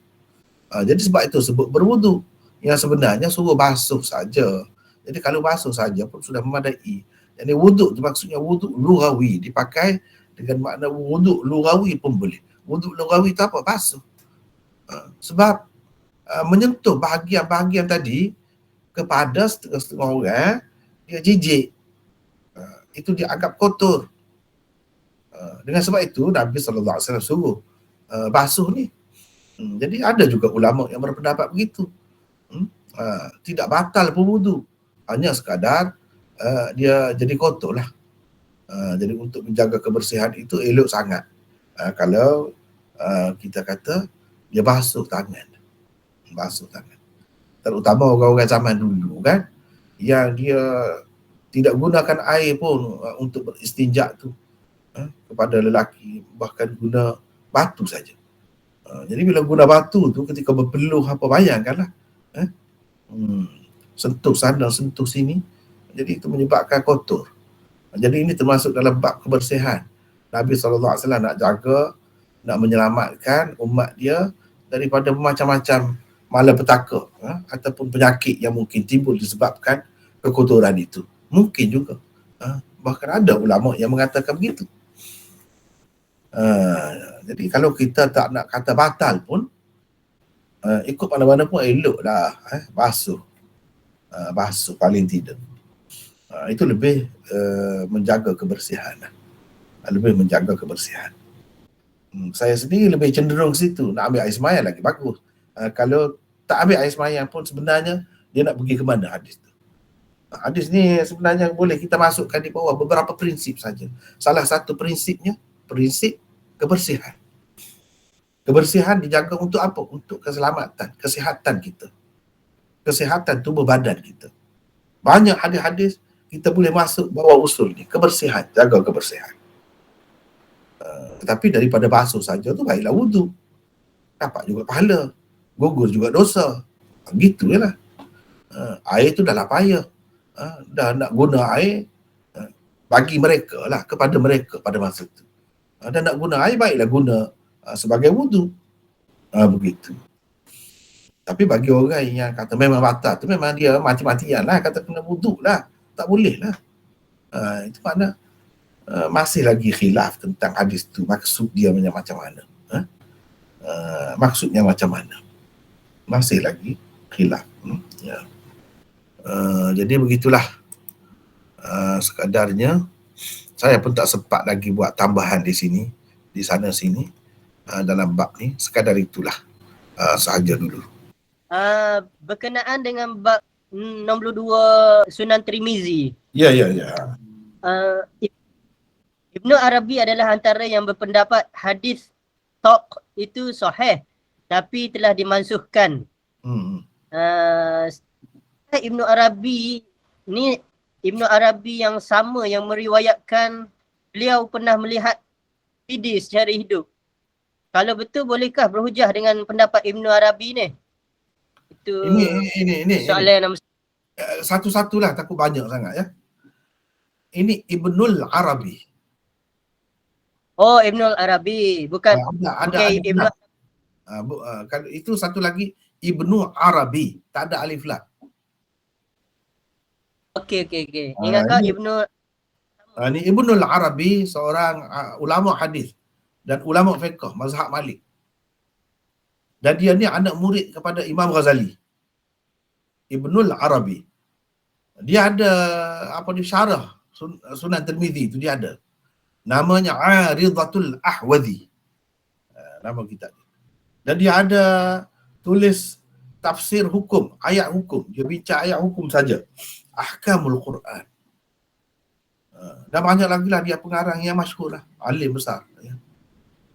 Jadi sebab itu sebut berwudu. Yang sebenarnya suruh basuh saja. Jadi kalau basuh saja pun sudah memadai. Jadi wuduk tu maksudnya wuduk lughawi, dipakai dengan makna wuduk lughawi pun boleh. Wuduk lughawi tu apa? Basuh. Sebab menyentuh bahagian-bahagian tadi kepada setengah-setengah orang, dia jijik. Itu dianggap kotor. Dengan sebab itu Nabi SAW suruh basuh ni. Jadi ada juga ulama yang berpendapat begitu. Tidak batal pun wudu. Hanya sekadar dia jadi kotor lah. Jadi untuk menjaga kebersihan itu elok sangat. Kalau kita kata dia basuh tangan. Terutama orang-orang zaman dulu kan, yang dia tidak gunakan air pun untuk beristinja tu. Kepada lelaki, bahkan guna batu saja. Jadi bila guna batu tu ketika berpeluh apa, bayangkanlah. Sentuh sana, sentuh sini. Jadi itu menyebabkan kotor. Jadi ini termasuk dalam bab kebersihan. Nabi SAW nak jaga, nak menyelamatkan umat dia daripada macam-macam malapetaka ataupun penyakit yang mungkin timbul disebabkan kekotoran itu. Mungkin juga. Bahkan ada ulama yang mengatakan begitu. Jadi kalau kita tak nak kata batal pun, ikut mana-mana pun eloklah basuh. Basuh paling tidak. Itu lebih menjaga kebersihan. Lebih menjaga kebersihan. Saya sendiri lebih cenderung situ. Nak ambil air sembahyang lagi bagus. Kalau tak ambil air sembahyang pun sebenarnya dia nak pergi ke mana hadis tu. Hadis ni sebenarnya boleh kita masukkan di bawah beberapa prinsip saja. Salah satu prinsipnya, prinsip kebersihan. Kebersihan dijaga untuk apa? Untuk keselamatan, kesihatan kita. Kesihatan tubuh badan kita. Banyak hadis-hadis kita boleh masuk bawah usul ni. Kebersihan, jaga kebersihan. Tetapi daripada basuh saja tu baiklah wudu. Dapat juga pahala. Gugur juga dosa. Gitu je lah. Air tu dah lah payah. Dah nak guna air, bagi mereka lah, kepada mereka pada masa tu. Dan nak guna air, baiklah guna sebagai wudu. Begitu. Tapi bagi orang yang kata memang batal tu, memang dia mati-matian lah, kata kena wudu lah. Tak boleh lah. Itu makna masih lagi khilaf tentang hadis tu. Maksud dia macam mana. Maksudnya macam mana. Masih lagi khilaf. Ya. Jadi begitulah sekadarnya. Saya pun tak sempat lagi buat tambahan di sini, di sana sini dalam bab ni. Sekadar itulah sahaja dulu. Berkenaan dengan bab nombor 2 Sunan Tirmizi. Ya. Ibnu Arabi adalah antara yang berpendapat hadis tok itu sahih tapi telah dimansuhkan. Ibnu Arabi ni Ibnu Arabi yang sama yang meriwayatkan beliau pernah melihat video secara hidup. Kalau betul, bolehkah berhujah dengan pendapat Ibnu Arabi ni? Itu ini soalan nombor satu-satulah, takut banyak sangat ya. Ini Ibnul Arabi. Oh, Ibnul Arabi, bukan ada Ibnu. Kalau itu satu lagi Ibnu Arabi, tak ada alif lam. Okey. Ingat kau Ibnu Ini Ibnul Arabi, seorang ulama hadis dan ulama fiqh mazhab Malik. Dan dia ni anak murid kepada Imam Ghazali. Ibnul Arabi. Dia ada syarah Sunan Tirmizi tu dia ada. Namanya Aridatul Ahwazi. Nama kitab dia. Dan dia ada tulis tafsir hukum, ayat hukum. Dia bincang ayat hukum saja. Ahkamul Quran. Dan banyak lagi lah dia pengarang yang masyhur lah. Alim besar. Ya.